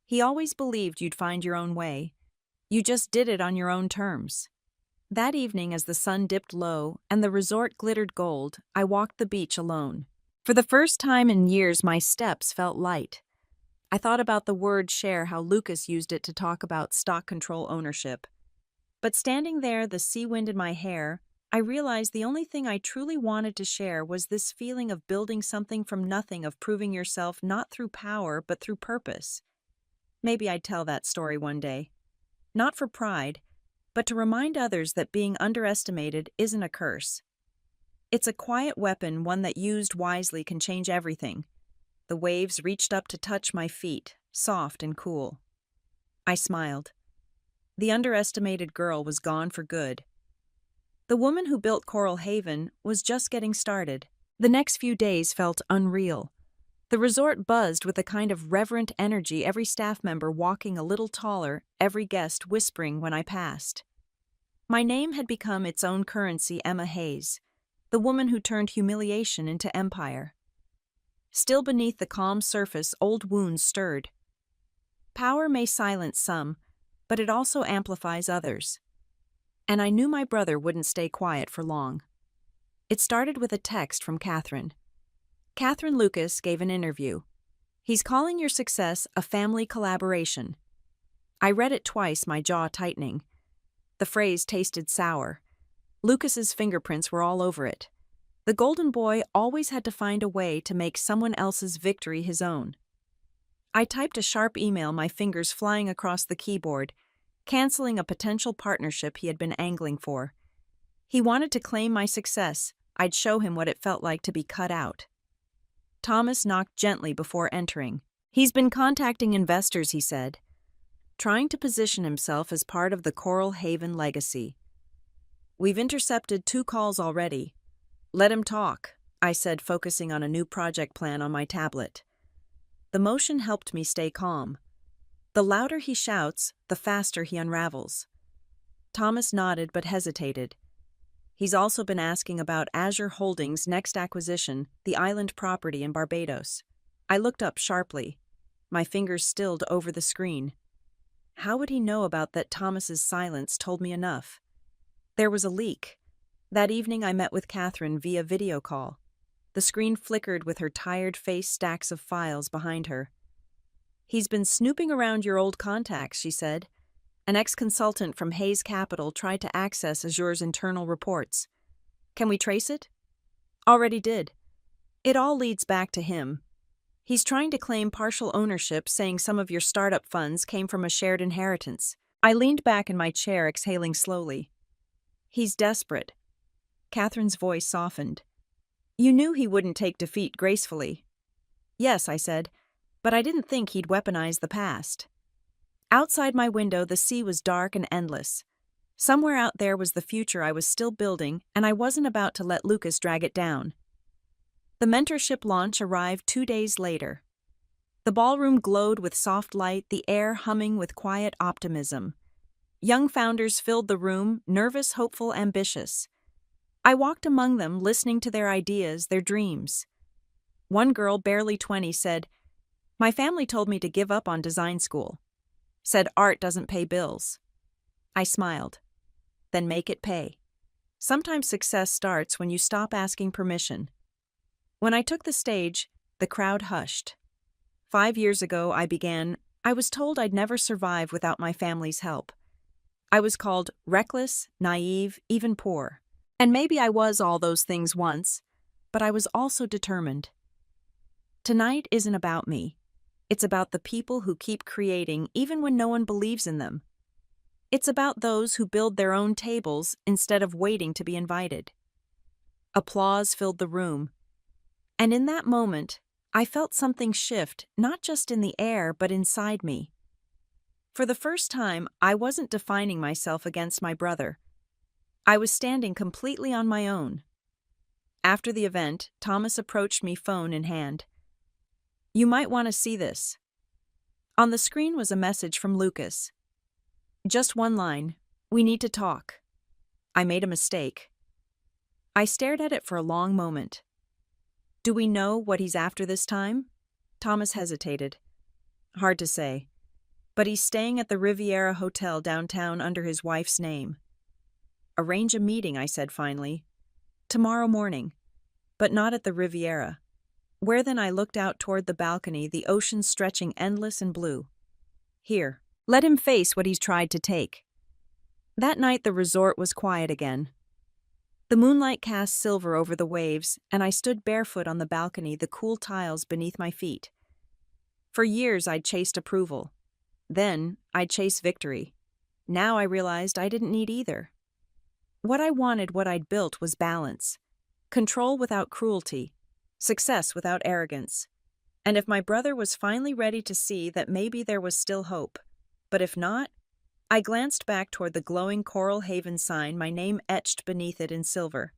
"He always believed you'd find your own way. You just did it on your own terms." That evening, as the sun dipped low and the resort glittered gold, I walked the beach alone. For the first time in years, my steps felt light. I thought about the word share, how Lucas used it to talk about stock control ownership. But standing there, the sea wind in my hair, I realized the only thing I truly wanted to share was this feeling of building something from nothing, of proving yourself not through power but through purpose. Maybe I'd tell that story one day. Not for pride, but to remind others that being underestimated isn't a curse. It's a quiet weapon, one that used wisely can change everything. The waves reached up to touch my feet, soft and cool. I smiled. The underestimated girl was gone for good. The woman who built Coral Haven was just getting started. The next few days felt unreal. The resort buzzed with a kind of reverent energy, every staff member walking a little taller, every guest whispering when I passed. My name had become its own currency, Emma Hayes, the woman who turned humiliation into empire. Still, beneath the calm surface, old wounds stirred. Power may silence some, but it also amplifies others. And I knew my brother wouldn't stay quiet for long. It started with a text from Catherine. "Catherine, Lucas gave an interview. He's calling your success a family collaboration." I read it twice, my jaw tightening. The phrase tasted sour. Lucas's fingerprints were all over it. The golden boy always had to find a way to make someone else's victory his own. I typed a sharp email, my fingers flying across the keyboard, canceling a potential partnership he had been angling for. He wanted to claim my success. I'd show him what it felt like to be cut out. Thomas knocked gently before entering. He's been contacting investors, he said, trying to position himself as part of the Coral Haven legacy. We've intercepted 2 calls already. Let him talk, I said, focusing on a new project plan on my tablet. The motion helped me stay calm. The louder he shouts, the faster he unravels. Thomas nodded but hesitated. He's also been asking about Azure Holdings' next acquisition, the island property in Barbados. I looked up sharply. My fingers stilled over the screen. How would he know about that? Thomas's silence told me enough. There was a leak. That evening I met with Catherine via video call. The screen flickered with her tired face, stacks of files behind her. He's been snooping around your old contacts, she said. An ex-consultant from Hayes Capital tried to access Azure's internal reports. Can we trace it? Already did. It all leads back to him. He's trying to claim partial ownership, saying some of your startup funds came from a shared inheritance. I leaned back in my chair, exhaling slowly. He's desperate. Catherine's voice softened. You knew he wouldn't take defeat gracefully. Yes, I said, but I didn't think he'd weaponize the past. Outside my window, the sea was dark and endless. Somewhere out there was the future I was still building, and I wasn't about to let Lucas drag it down. The mentorship launch arrived 2 days later. The ballroom glowed with soft light, the air humming with quiet optimism. Young founders filled the room, nervous, hopeful, ambitious. I walked among them, listening to their ideas, their dreams. One girl, barely 20, said, "My family told me to give up on design school. Said art doesn't pay bills." I smiled. Then make it pay. Sometimes success starts when you stop asking permission. When I took the stage, the crowd hushed. 5 years ago, I was told I'd never survive without my family's help. I was called reckless, naive, even poor. And maybe I was all those things once, but I was also determined. Tonight isn't about me. It's about the people who keep creating even when no one believes in them. It's about those who build their own tables instead of waiting to be invited. Applause filled the room. And in that moment, I felt something shift, not just in the air, but inside me. For the first time, I wasn't defining myself against my brother. I was standing completely on my own. After the event, Thomas approached me, phone in hand. You might want to see this. On the screen was a message from Lucas. Just one line. We need to talk. I made a mistake. I stared at it for a long moment. Do we know what he's after this time? Thomas hesitated. Hard to say. But he's staying at the Riviera Hotel downtown under his wife's name. Arrange a meeting, I said finally. Tomorrow morning. But not at the Riviera. Where then? I looked out toward the balcony, the ocean stretching endless and blue. Here, let him face what he's tried to take. That night the resort was quiet again. The moonlight cast silver over the waves, and I stood barefoot on the balcony, the cool tiles beneath my feet. For years I'd chased approval. Then I'd chased victory. Now I realized I didn't need either. What I wanted, what I'd built, was balance. Control without cruelty. Success without arrogance. And if my brother was finally ready to see that, maybe there was still hope. But if not, I glanced back toward the glowing Coral Haven sign, my name etched beneath it in silver.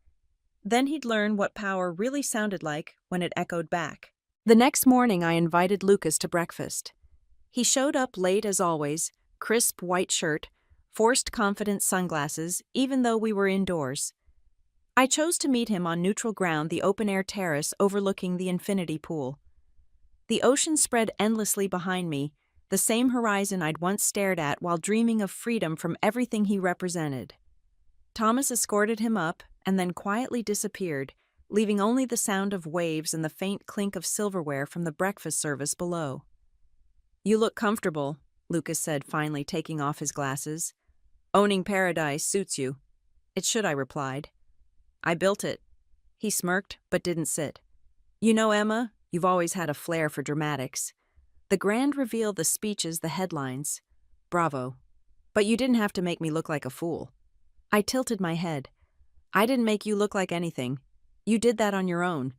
Then he'd learn what power really sounded like when it echoed back. The next morning I invited Lucas to breakfast. He showed up late as always, crisp white shirt, forced confident sunglasses, even though we were indoors. I chose to meet him on neutral ground, the open-air terrace overlooking the infinity pool. The ocean spread endlessly behind me, the same horizon I'd once stared at while dreaming of freedom from everything he represented. Thomas escorted him up and then quietly disappeared, leaving only the sound of waves and the faint clink of silverware from the breakfast service below. You look comfortable, Lucas said, finally taking off his glasses. Owning paradise suits you. It should, I replied. I built it. He smirked, but didn't sit. You know, Emma, you've always had a flair for dramatics. The grand reveal, the speeches, the headlines. Bravo. But you didn't have to make me look like a fool. I tilted my head. I didn't make you look like anything. You did that on your own.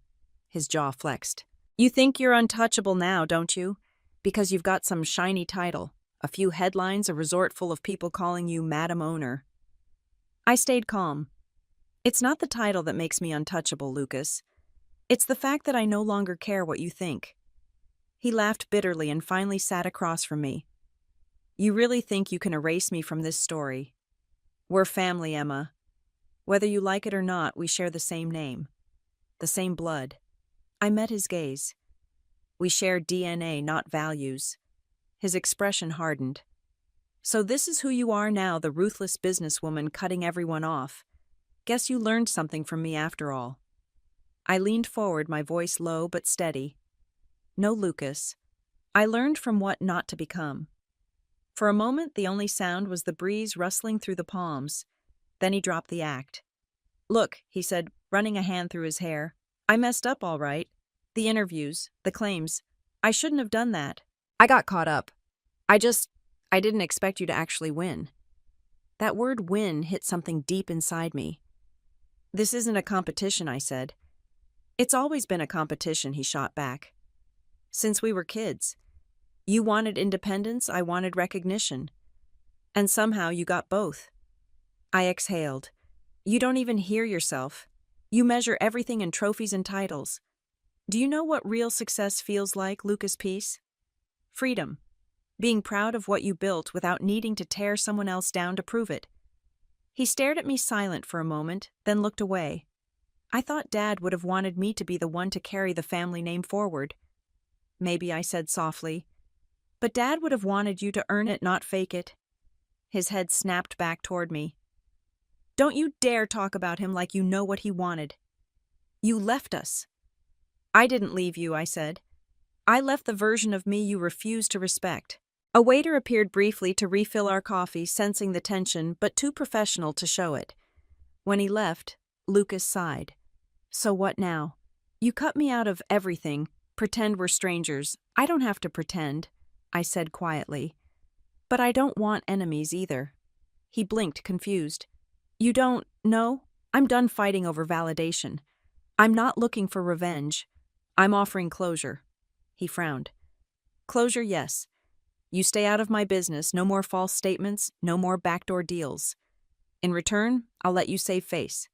His jaw flexed. You think you're untouchable now, don't you? Because you've got some shiny title, a few headlines, a resort full of people calling you Madam Owner. I stayed calm. It's not the title that makes me untouchable, Lucas. It's the fact that I no longer care what you think. He laughed bitterly and finally sat across from me. You really think you can erase me from this story? We're family, Emma. Whether you like it or not, we share the same name, the same blood. I met his gaze. We share DNA, not values. His expression hardened. So this is who you are now, the ruthless businesswoman cutting everyone off. Guess you learned something from me after all. I leaned forward, my voice low but steady. No, Lucas. I learned from what not to become. For a moment, the only sound was the breeze rustling through the palms. Then he dropped the act. Look, he said, running a hand through his hair. I messed up all right. The interviews, the claims. I shouldn't have done that. I got caught up. I didn't expect you to actually win. That word win hit something deep inside me. This isn't a competition, I said. It's always been a competition, he shot back. Since we were kids. You wanted independence, I wanted recognition. And somehow you got both. I exhaled. You don't even hear yourself. You measure everything in trophies and titles. Do you know what real success feels like, Lucas Peace? Freedom. Being proud of what you built without needing to tear someone else down to prove it. He stared at me silent for a moment, then looked away. I thought Dad would have wanted me to be the one to carry the family name forward. Maybe, I said softly. But Dad would have wanted you to earn it, not fake it. His head snapped back toward me. Don't you dare talk about him like you know what he wanted. You left us. I didn't leave you, I said. I left the version of me you refused to respect. A waiter appeared briefly to refill our coffee, sensing the tension, but too professional to show it. When he left, Lucas sighed. So what now? You cut me out of everything. Pretend we're strangers. I don't have to pretend, I said quietly. But I don't want enemies either. He blinked, confused. You don't know? I'm done fighting over validation. I'm not looking for revenge. I'm offering closure. He frowned. Closure, yes. You stay out of my business, no more false statements, no more backdoor deals. In return, I'll let you save face.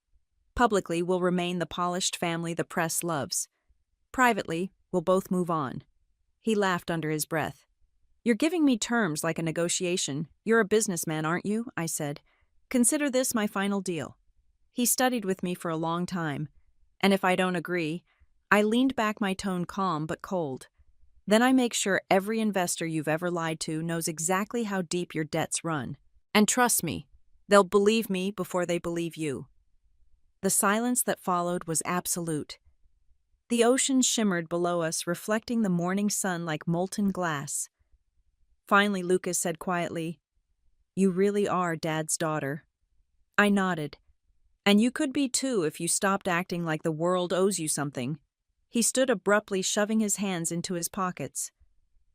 Publicly, we'll remain the polished family the press loves. Privately, we'll both move on. He laughed under his breath. You're giving me terms like a negotiation. You're a businessman, aren't you? I said. Consider this my final deal. He studied with me for a long time, and if I don't agree, I leaned back, my tone calm but cold. Then I make sure every investor you've ever lied to knows exactly how deep your debts run. And trust me, they'll believe me before they believe you. The silence that followed was absolute. The ocean shimmered below us, reflecting the morning sun like molten glass. Finally, Lucas said quietly, You really are Dad's daughter. I nodded. And you could be too if you stopped acting like the world owes you something. He stood abruptly, shoving his hands into his pockets.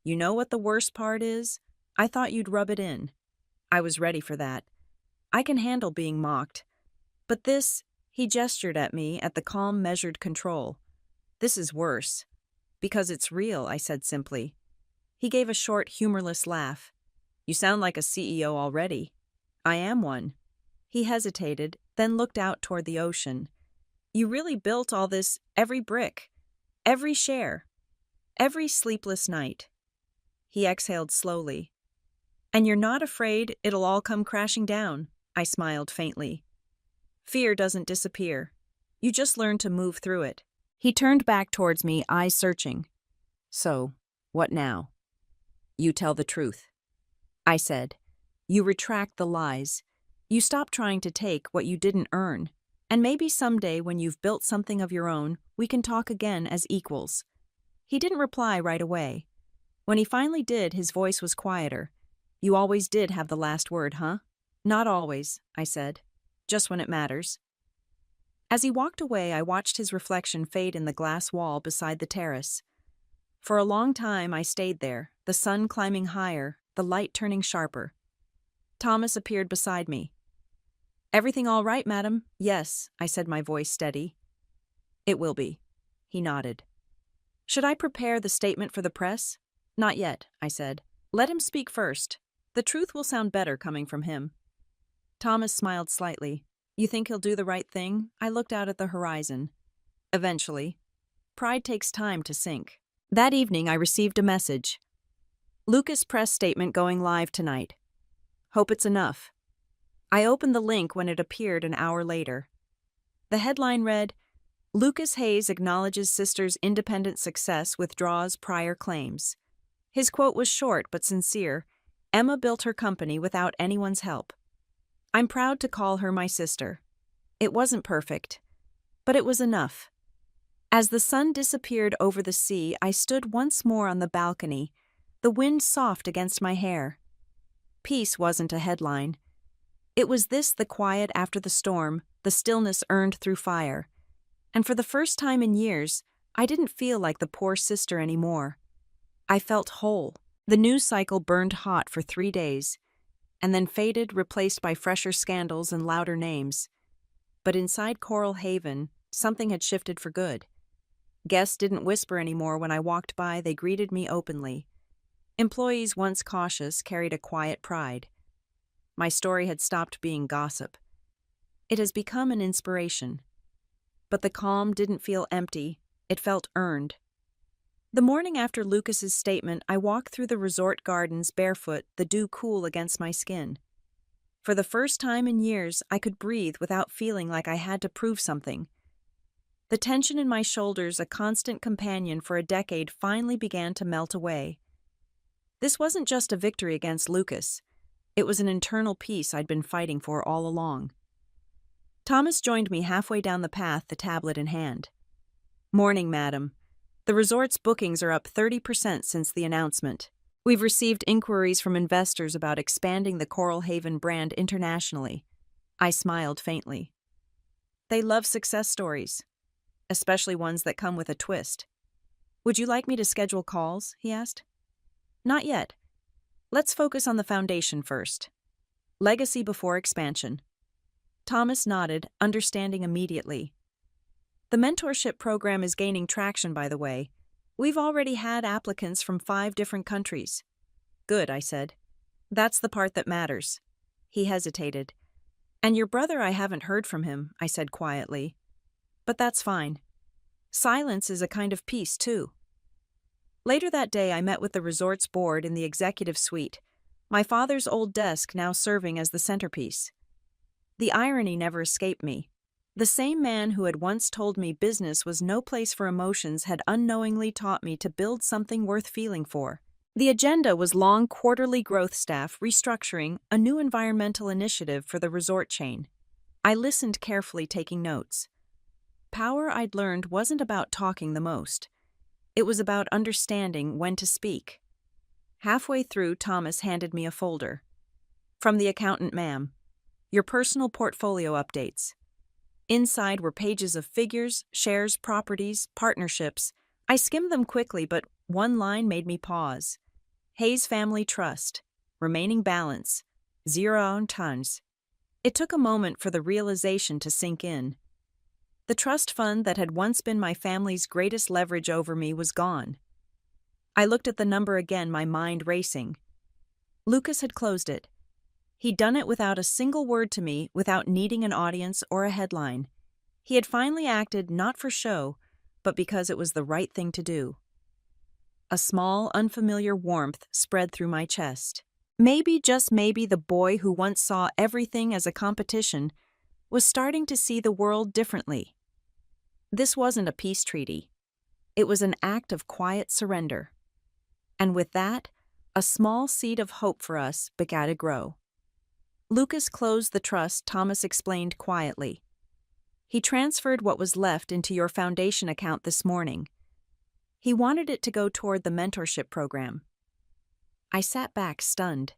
You know what the worst part is? I thought you'd rub it in. I was ready for that. I can handle being mocked. But this, he gestured at me, at the calm, measured control. This is worse. Because it's real, I said simply. He gave a short, humorless laugh. You sound like a CEO already. I am one. He hesitated, then looked out toward the ocean. You really built all this, every brick. Every share. Every sleepless night. He exhaled slowly. And you're not afraid it'll all come crashing down, I smiled faintly. Fear doesn't disappear. You just learn to move through it. He turned back towards me, eyes searching. So, what now? You tell the truth. I said. You retract the lies. You stop trying to take what you didn't earn. And maybe someday when you've built something of your own, we can talk again as equals. He didn't reply right away. When he finally did, his voice was quieter. You always did have the last word, huh? Not always, I said. Just when it matters. As he walked away, I watched his reflection fade in the glass wall beside the terrace. For a long time I stayed there, the sun climbing higher, the light turning sharper. Thomas appeared beside me. "Everything all right, madam?" "Yes," I said, my voice steady. "It will be." He nodded. "Should I prepare the statement for the press?" "Not yet," I said. "Let him speak first. The truth will sound better coming from him." Thomas smiled slightly. "You think he'll do the right thing?" I looked out at the horizon. "Eventually. Pride takes time to sink." That evening I received a message. "Lucas press statement going live tonight. Hope it's enough." I opened the link when it appeared an hour later. The headline read, "Lucas Hayes acknowledges sister's independent success, withdraws prior claims." His quote was short but sincere. "Emma built her company without anyone's help. I'm proud to call her my sister." It wasn't perfect, but it was enough. As the sun disappeared over the sea, I stood once more on the balcony, the wind soft against my hair. Peace wasn't a headline. It was this, the quiet after the storm, the stillness earned through fire. And for the first time in years, I didn't feel like the poor sister anymore. I felt whole. The news cycle burned hot for 3 days, and then faded, replaced by fresher scandals and louder names. But inside Coral Haven, something had shifted for good. Guests didn't whisper anymore when I walked by, they greeted me openly. Employees, once cautious, carried a quiet pride. My story had stopped being gossip. It has become an inspiration. But the calm didn't feel empty, it felt earned. The morning after Lucas's statement, I walked through the resort gardens barefoot, the dew cool against my skin. For the first time in years, I could breathe without feeling like I had to prove something. The tension in my shoulders, a constant companion for a decade, finally began to melt away. This wasn't just a victory against Lucas. It was an internal peace I'd been fighting for all along. Thomas joined me halfway down the path, the tablet in hand. "Morning, madam. The resort's bookings are up 30% since the announcement. We've received inquiries from investors about expanding the Coral Haven brand internationally." I smiled faintly. "They love success stories, especially ones that come with a twist." "Would you like me to schedule calls?" he asked. "Not yet. Let's focus on the foundation first. Legacy before expansion." Thomas nodded, understanding immediately. "The mentorship program is gaining traction, by the way. We've already had applicants from 5 different countries." "Good," I said. "That's the part that matters." He hesitated. "And your brother, I haven't heard from him," I said quietly. "But that's fine. Silence is a kind of peace, too." Later that day, I met with the resort's board in the executive suite, my father's old desk now serving as the centerpiece. The irony never escaped me. The same man who had once told me business was no place for emotions had unknowingly taught me to build something worth feeling for. The agenda was long quarterly growth staff restructuring, a new environmental initiative for the resort chain. I listened carefully, taking notes. Power, I'd learned, wasn't about talking the most. It was about understanding when to speak. Halfway through, Thomas handed me a folder. "From the accountant, ma'am. Your personal portfolio updates." Inside were pages of figures, shares, properties, partnerships. I skimmed them quickly, but one line made me pause. "Hayes Family Trust. Remaining balance. 0 tons." It took a moment for the realization to sink in. The trust fund that had once been my family's greatest leverage over me was gone. I looked at the number again, my mind racing. Lucas had closed it. He'd done it without a single word to me, without needing an audience or a headline. He had finally acted not for show, but because it was the right thing to do. A small, unfamiliar warmth spread through my chest. Maybe, just maybe, the boy who once saw everything as a competition was starting to see the world differently. This wasn't a peace treaty. It was an act of quiet surrender. And with that, a small seed of hope for us began to grow. Lucas closed the trust, Thomas explained quietly. He transferred what was left into your foundation account this morning. He wanted it to go toward the mentorship program. I sat back, stunned.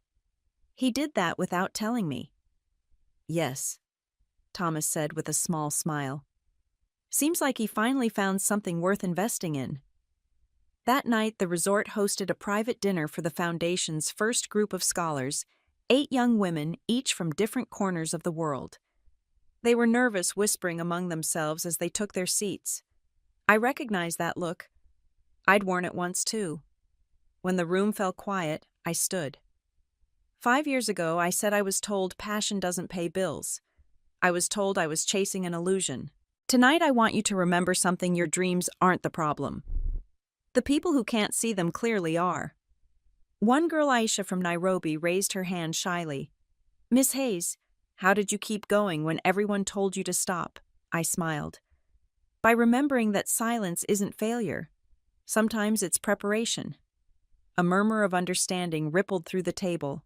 He did that without telling me. "Yes," Thomas said with a small smile. Seems like he finally found something worth investing in. That night, the resort hosted a private dinner for the Foundation's first group of scholars, 8 young women, each from different corners of the world. They were nervous, whispering among themselves as they took their seats. I recognized that look. I'd worn it once too. When the room fell quiet, I stood. 5 years ago, I said I was told passion doesn't pay bills. I was told I was chasing an illusion. Tonight, I want you to remember something: your dreams aren't the problem. The people who can't see them clearly are. One girl, Aisha from Nairobi, raised her hand shyly. Miss Hayes, how did you keep going when everyone told you to stop? I smiled. By remembering that silence isn't failure. Sometimes it's preparation. A murmur of understanding rippled through the table.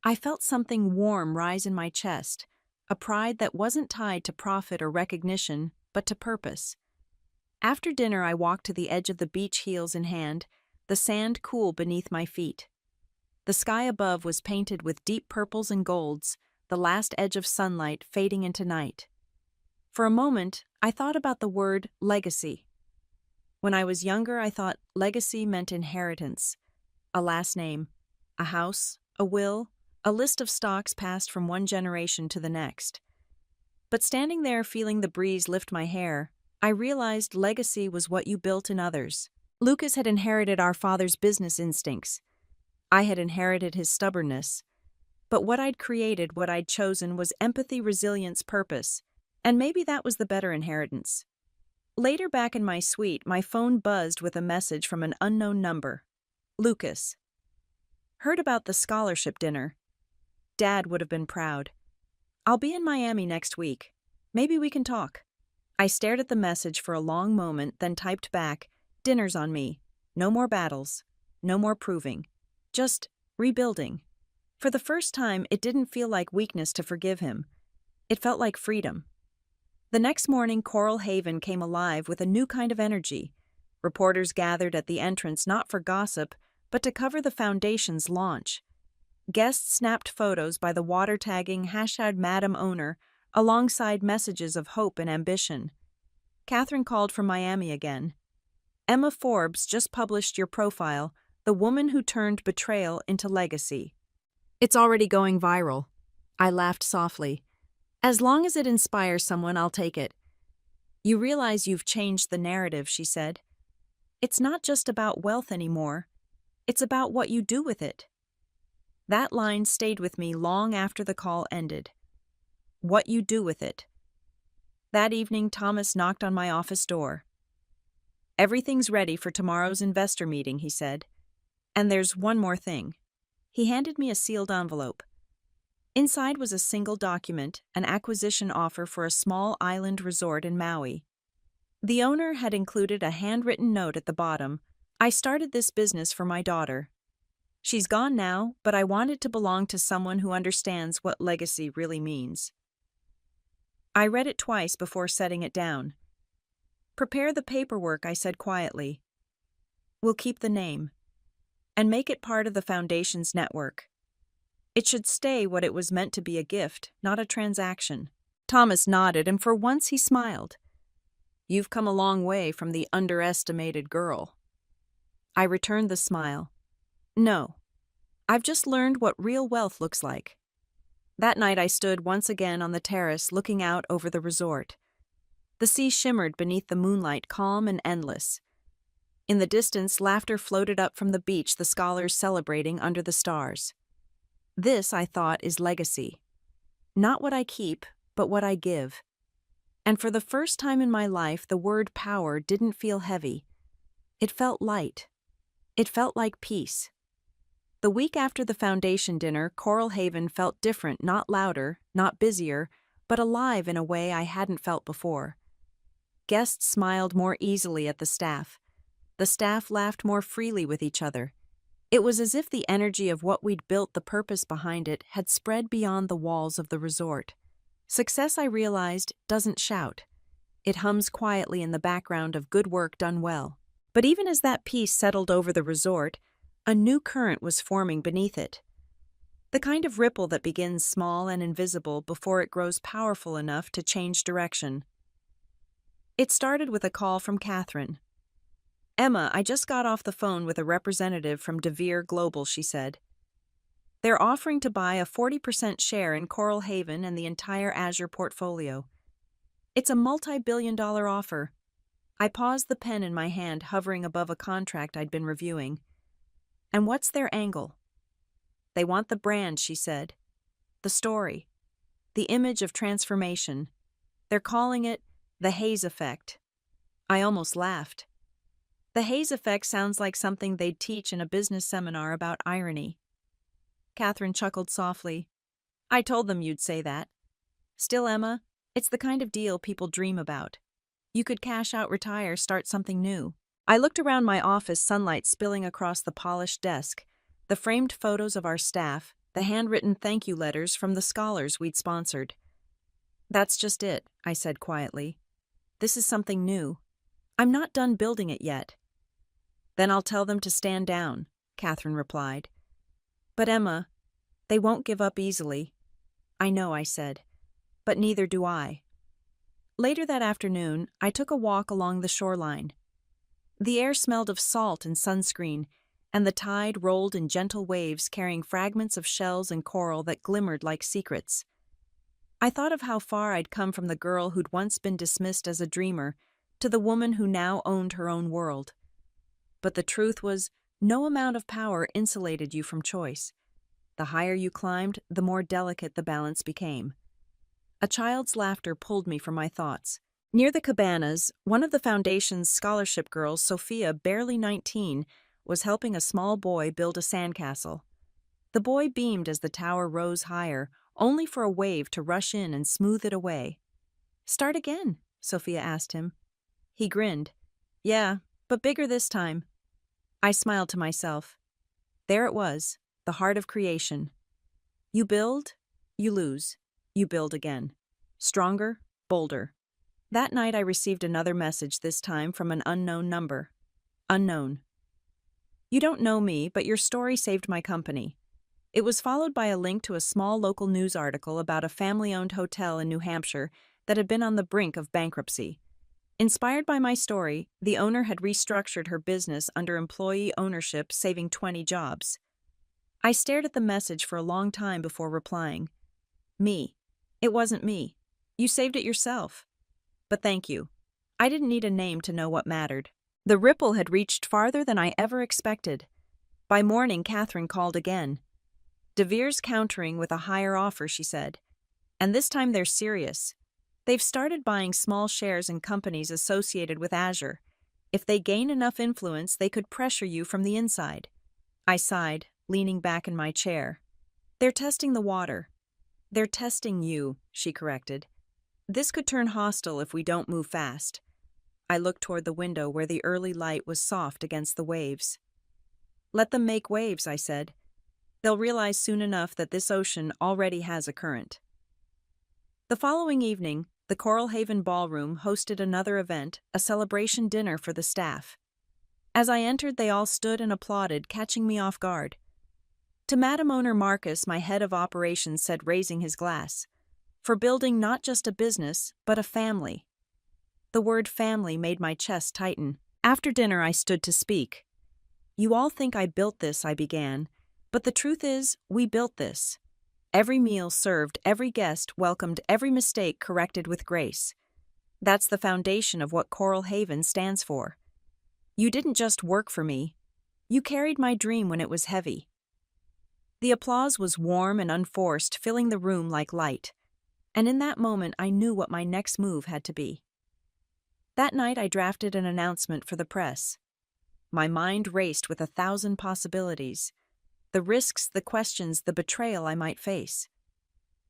I felt something warm rise in my chest, a pride that wasn't tied to profit or recognition, but to purpose. After dinner, I walked to the edge of the beach, heels in hand, the sand cool beneath my feet. The sky above was painted with deep purples and golds, the last edge of sunlight fading into night. For a moment, I thought about the word legacy. When I was younger, I thought legacy meant inheritance, a last name, a house, a will, a list of stocks passed from one generation to the next. But standing there feeling the breeze lift my hair, I realized legacy was what you built in others. Lucas had inherited our father's business instincts. I had inherited his stubbornness. But what I'd created, what I'd chosen, was empathy, resilience, purpose. And maybe that was the better inheritance. Later, back in my suite, my phone buzzed with a message from an unknown number. Lucas. Heard about the scholarship dinner. Dad would have been proud. I'll be in Miami next week. Maybe we can talk. I stared at the message for a long moment, then typed back, dinner's on me. No more battles. No more proving. Just rebuilding. For the first time, it didn't feel like weakness to forgive him. It felt like freedom. The next morning, Coral Haven came alive with a new kind of energy. Reporters gathered at the entrance not for gossip, but to cover the Foundation's launch. Guests snapped photos by the water tagging #MadamOwner alongside messages of hope and ambition. Catherine called from Miami again. Emma Forbes just published your profile, The Woman Who Turned Betrayal into Legacy. It's already going viral. I laughed softly. As long as it inspires someone, I'll take it. You realize you've changed the narrative, she said. It's not just about wealth anymore. It's about what you do with it. That line stayed with me long after the call ended. What you do with it. That evening, Thomas knocked on my office door. Everything's ready for tomorrow's investor meeting, he said. And there's one more thing. He handed me a sealed envelope. Inside was a single document, an acquisition offer for a small island resort in Maui. The owner had included a handwritten note at the bottom. I started this business for my daughter. She's gone now, but I want it to belong to someone who understands what legacy really means. I read it twice before setting it down. Prepare the paperwork, I said quietly. We'll keep the name and make it part of the Foundation's network. It should stay what it was meant to be, a gift, not a transaction. Thomas nodded, and for once he smiled. You've come a long way from the underestimated girl. I returned the smile. No, I've just learned what real wealth looks like. That night I stood once again on the terrace looking out over the resort. The sea shimmered beneath the moonlight, calm and endless. In the distance, laughter floated up from the beach, the scholars celebrating under the stars. This, I thought, is legacy. Not what I keep, but what I give. And for the first time in my life, the word power didn't feel heavy. It felt light. It felt like peace. The week after the Foundation dinner, Coral Haven felt different, not louder, not busier, but alive in a way I hadn't felt before. Guests smiled more easily at the staff. The staff laughed more freely with each other. It was as if the energy of what we'd built, the purpose behind it, had spread beyond the walls of the resort. Success, I realized, doesn't shout. It hums quietly in the background of good work done well. But even as that peace settled over the resort, a new current was forming beneath it. The kind of ripple that begins small and invisible before it grows powerful enough to change direction. It started with a call from Catherine. "Emma, I just got off the phone with a representative from DeVere Global," she said. "They're offering to buy a 40% share in Coral Haven and the entire Azure portfolio. It's a multi-billion-dollar offer." I paused, the pen in my hand hovering above a contract I'd been reviewing. "And what's their angle?" "They want the brand," she said. "The story. The image of transformation. They're calling it the Haze Effect." I almost laughed. The Haze Effect sounds like something they'd teach in a business seminar about irony. Catherine chuckled softly. "I told them you'd say that. Still, Emma, it's the kind of deal people dream about. You could cash out, retire, start something new." I looked around my office, sunlight spilling across the polished desk, the framed photos of our staff, the handwritten thank you letters from the scholars we'd sponsored. "That's just it," I said quietly. "This is something new. I'm not done building it yet." "Then I'll tell them to stand down," Catherine replied. "But Emma, they won't give up easily." "I know," I said, "but neither do I." Later that afternoon, I took a walk along the shoreline. The air smelled of salt and sunscreen, and the tide rolled in gentle waves carrying fragments of shells and coral that glimmered like secrets. I thought of how far I'd come from the girl who'd once been dismissed as a dreamer to the woman who now owned her own world. But the truth was, no amount of power insulated you from choice. The higher you climbed, the more delicate the balance became. A child's laughter pulled me from my thoughts. Near the cabanas, one of the foundation's scholarship girls, Sophia, barely 19, was helping a small boy build a sandcastle. The boy beamed as the tower rose higher, only for a wave to rush in and smooth it away. "Start again?" Sophia asked him. He grinned. "Yeah, but bigger this time." I smiled to myself. There it was, the heart of creation. You build, you lose, you build again. Stronger, bolder. That night I received another message, this time from an unknown number. Unknown. "You don't know me, but your story saved my company." It was followed by a link to a small local news article about a family-owned hotel in New Hampshire that had been on the brink of bankruptcy. Inspired by my story, the owner had restructured her business under employee ownership, saving 20 jobs. I stared at the message for a long time before replying. "Me. It wasn't me. You saved it yourself. But thank you." I didn't need a name to know what mattered. The ripple had reached farther than I ever expected. By morning, Catherine called again. "DeVere's countering with a higher offer," she said. "And this time they're serious. They've started buying small shares in companies associated with Azure. If they gain enough influence, they could pressure you from the inside." I sighed, leaning back in my chair. "They're testing the water." "They're testing you," she corrected. "This could turn hostile if we don't move fast." I looked toward the window where the early light was soft against the waves. "Let them make waves," I said. "They'll realize soon enough that this ocean already has a current." The following evening, the Coral Haven Ballroom hosted another event, a celebration dinner for the staff. As I entered, they all stood and applauded, catching me off guard. To Madam Owner Marcus, my head of operations said, raising his glass, "For building not just a business, but a family." The word family made my chest tighten. After dinner, I stood to speak. "You all think I built this," I began, "but the truth is, we built this. Every meal served, every guest welcomed, every mistake corrected with grace. That's the foundation of what Coral Haven stands for. You didn't just work for me. You carried my dream when it was heavy." The applause was warm and unforced, filling the room like light. And in that moment, I knew what my next move had to be. That night, I drafted an announcement for the press. My mind raced with 1,000 possibilities. The risks, the questions, the betrayal I might face.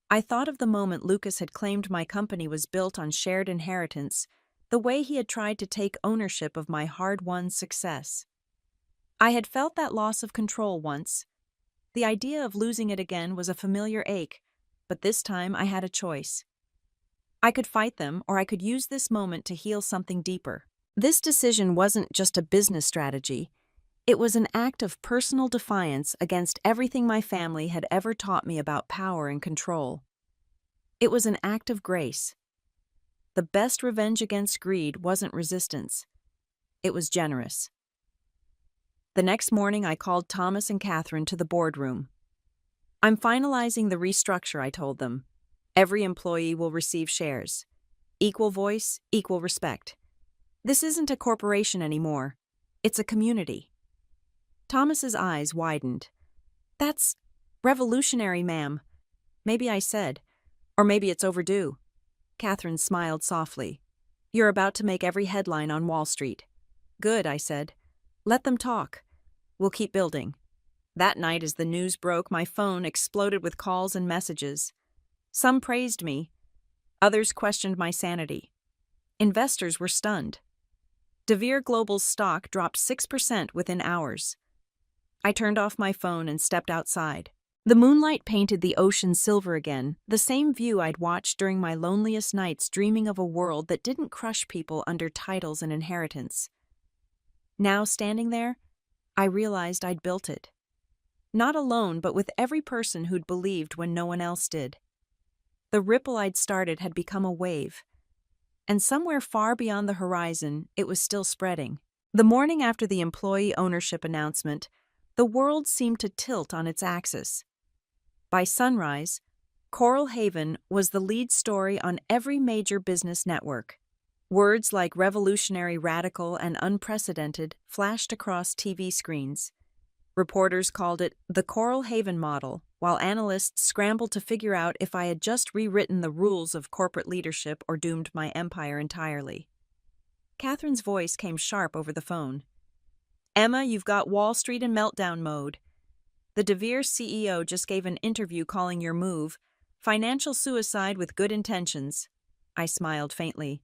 I thought of the moment Lucas had claimed my company was built on shared inheritance, the way he had tried to take ownership of my hard-won success. I had felt that loss of control once. The idea of losing it again was a familiar ache, but this time I had a choice. I could fight them, or I could use this moment to heal something deeper. This decision wasn't just a business strategy. It was an act of personal defiance against everything my family had ever taught me about power and control. It was an act of grace. The best revenge against greed wasn't resistance. It was generous. The next morning, I called Thomas and Catherine to the boardroom. I'm finalizing the restructure, I told them. Every employee will receive shares. Equal voice, equal respect. This isn't a corporation anymore. It's a community. Thomas's eyes widened. That's revolutionary, ma'am. Maybe I said. Or maybe it's overdue. Catherine smiled softly. You're about to make every headline on Wall Street. Good, I said. Let them talk. We'll keep building. That night, as the news broke, my phone exploded with calls and messages. Some praised me. Others questioned my sanity. Investors were stunned. DeVere Global's stock dropped 6% within hours. I turned off my phone and stepped outside. The moonlight painted the ocean silver again, the same view I'd watched during my loneliest nights dreaming of a world that didn't crush people under titles and inheritance. Now, standing there, I realized I'd built it. Not alone, but with every person who'd believed when no one else did. The ripple I'd started had become a wave, and somewhere far beyond the horizon, it was still spreading. The morning after the employee ownership announcement, the world seemed to tilt on its axis. By sunrise, Coral Haven was the lead story on every major business network. Words like revolutionary, radical, and unprecedented flashed across TV screens. Reporters called it the Coral Haven model, while analysts scrambled to figure out if I had just rewritten the rules of corporate leadership or doomed my empire entirely. Catherine's voice came sharp over the phone. Emma, you've got Wall Street in meltdown mode. The DeVere CEO just gave an interview calling your move financial suicide with good intentions. I smiled faintly.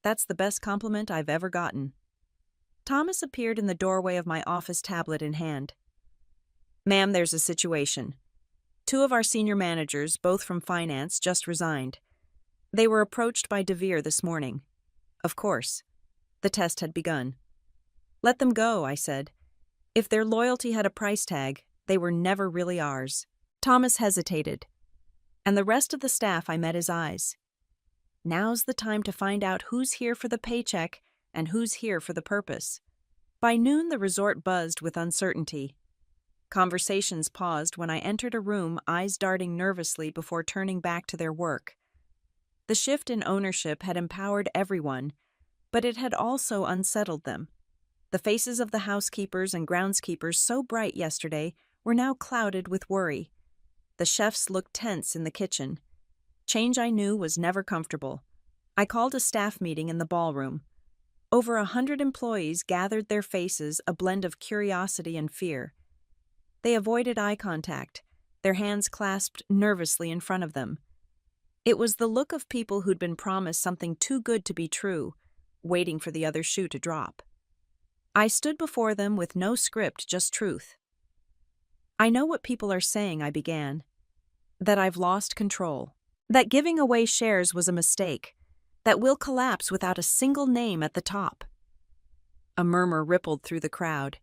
That's the best compliment I've ever gotten. Thomas appeared in the doorway of my office, tablet in hand. Ma'am, there's a situation. 2 of our senior managers, both from finance, just resigned. They were approached by DeVere this morning. Of course. The test had begun. Let them go, I said. If their loyalty had a price tag, they were never really ours. Thomas hesitated, and the rest of the staff, I met his eyes. Now's the time to find out who's here for the paycheck and who's here for the purpose. By noon, the resort buzzed with uncertainty. Conversations paused when I entered a room, eyes darting nervously before turning back to their work. The shift in ownership had empowered everyone, but it had also unsettled them. The faces of the housekeepers and groundskeepers, so bright yesterday, were now clouded with worry. The chefs looked tense in the kitchen. Change, I knew, was never comfortable. I called a staff meeting in the ballroom. Over 100 employees gathered, their faces a blend of curiosity and fear. They avoided eye contact, their hands clasped nervously in front of them. It was the look of people who'd been promised something too good to be true, waiting for the other shoe to drop. I stood before them with no script, just truth. I know what people are saying, I began. That I've lost control. That giving away shares was a mistake. That we'll collapse without a single name at the top. A murmur rippled through the crowd.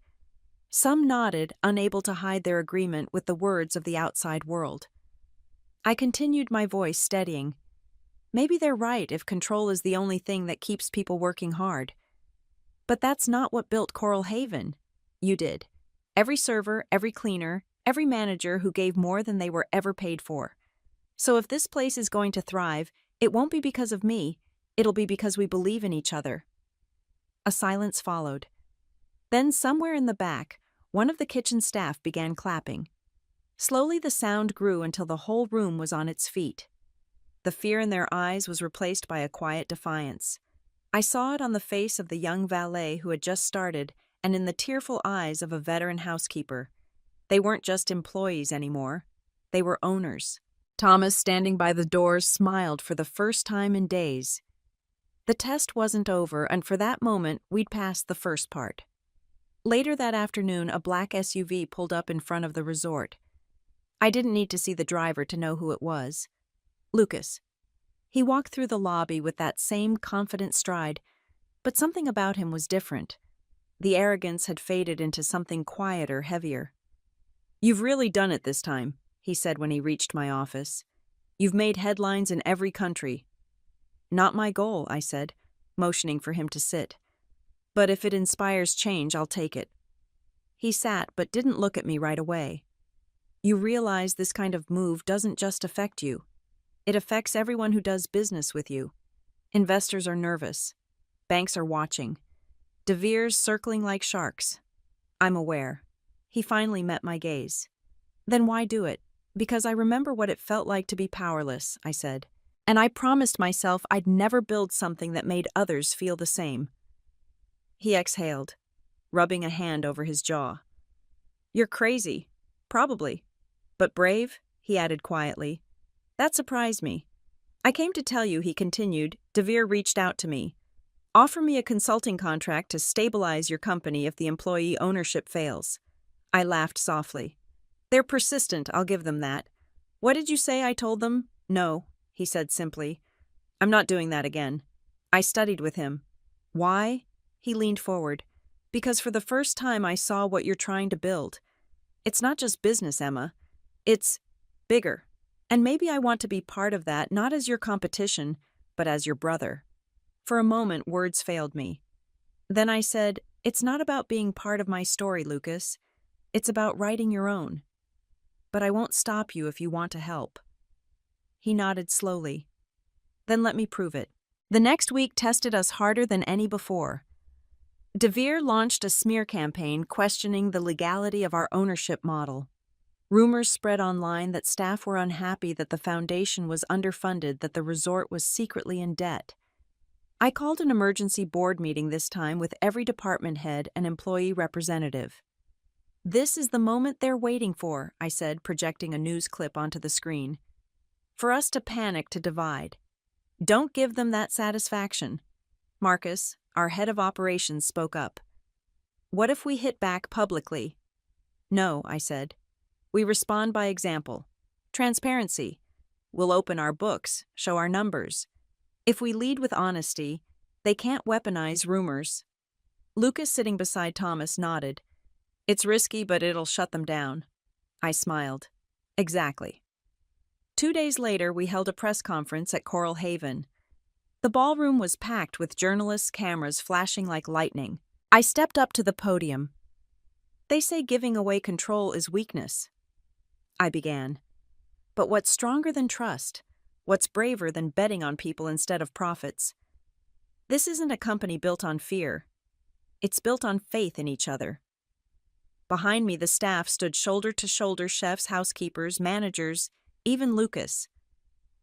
Some nodded, unable to hide their agreement with the words of the outside world. I continued, my voice steadying. Maybe they're right if control is the only thing that keeps people working hard. But that's not what built Coral Haven. You did. Every server, every cleaner, every manager who gave more than they were ever paid for. So if this place is going to thrive, it won't be because of me, it'll be because we believe in each other. A silence followed. Then somewhere in the back, one of the kitchen staff began clapping. Slowly the sound grew until the whole room was on its feet. The fear in their eyes was replaced by a quiet defiance. I saw it on the face of the young valet who had just started and in the tearful eyes of a veteran housekeeper. They weren't just employees anymore. They were owners. Thomas, standing by the doors, smiled for the first time in days. The test wasn't over, and for that moment, we'd passed the first part. Later that afternoon, a black SUV pulled up in front of the resort. I didn't need to see the driver to know who it was. Lucas. He walked through the lobby with that same confident stride, but something about him was different. The arrogance had faded into something quieter, heavier. You've really done it this time, he said when he reached my office. You've made headlines in every country. Not my goal, I said, motioning for him to sit. But if it inspires change, I'll take it. He sat but didn't look at me right away. You realize this kind of move doesn't just affect you. It affects everyone who does business with you. Investors are nervous. Banks are watching. De Vere's circling like sharks. I'm aware. He finally met my gaze. Then why do it? Because I remember what it felt like to be powerless, I said. And I promised myself I'd never build something that made others feel the same. He exhaled, rubbing a hand over his jaw. You're crazy. Probably. But brave, he added quietly. That surprised me. I came to tell you, he continued. De Vere reached out to me. Offer me a consulting contract to stabilize your company if the employee ownership fails. I laughed softly. They're persistent, I'll give them that. What did you say? I told them? No, he said simply. I'm not doing that again. I studied with him. Why? He leaned forward. Because for the first time I saw what you're trying to build. It's not just business, Emma. It's bigger. And maybe I want to be part of that, not as your competition, but as your brother. For a moment, words failed me. Then I said, it's not about being part of my story, Lucas. It's about writing your own. But I won't stop you if you want to help. He nodded slowly. Then let me prove it. The next week tested us harder than any before. De Vere launched a smear campaign questioning the legality of our ownership model. Rumors spread online that staff were unhappy that the foundation was underfunded, that the resort was secretly in debt. I called an emergency board meeting this time with every department head and employee representative. This is the moment they're waiting for, I said, projecting a news clip onto the screen. For us to panic, to divide. Don't give them that satisfaction. Marcus, our head of operations, spoke up. What if we hit back publicly? No, I said. We respond by example. Transparency. We'll open our books, show our numbers. If we lead with honesty, they can't weaponize rumors. Lucas, sitting beside Thomas, nodded. It's risky, but it'll shut them down. I smiled. Exactly. 2 days later, we held a press conference at Coral Haven. The ballroom was packed with journalists' cameras flashing like lightning. I stepped up to the podium. They say giving away control is weakness. I began. But what's stronger than trust? What's braver than betting on people instead of profits? This isn't a company built on fear. It's built on faith in each other. Behind me, the staff stood shoulder to shoulder, chefs, housekeepers, managers, even Lucas.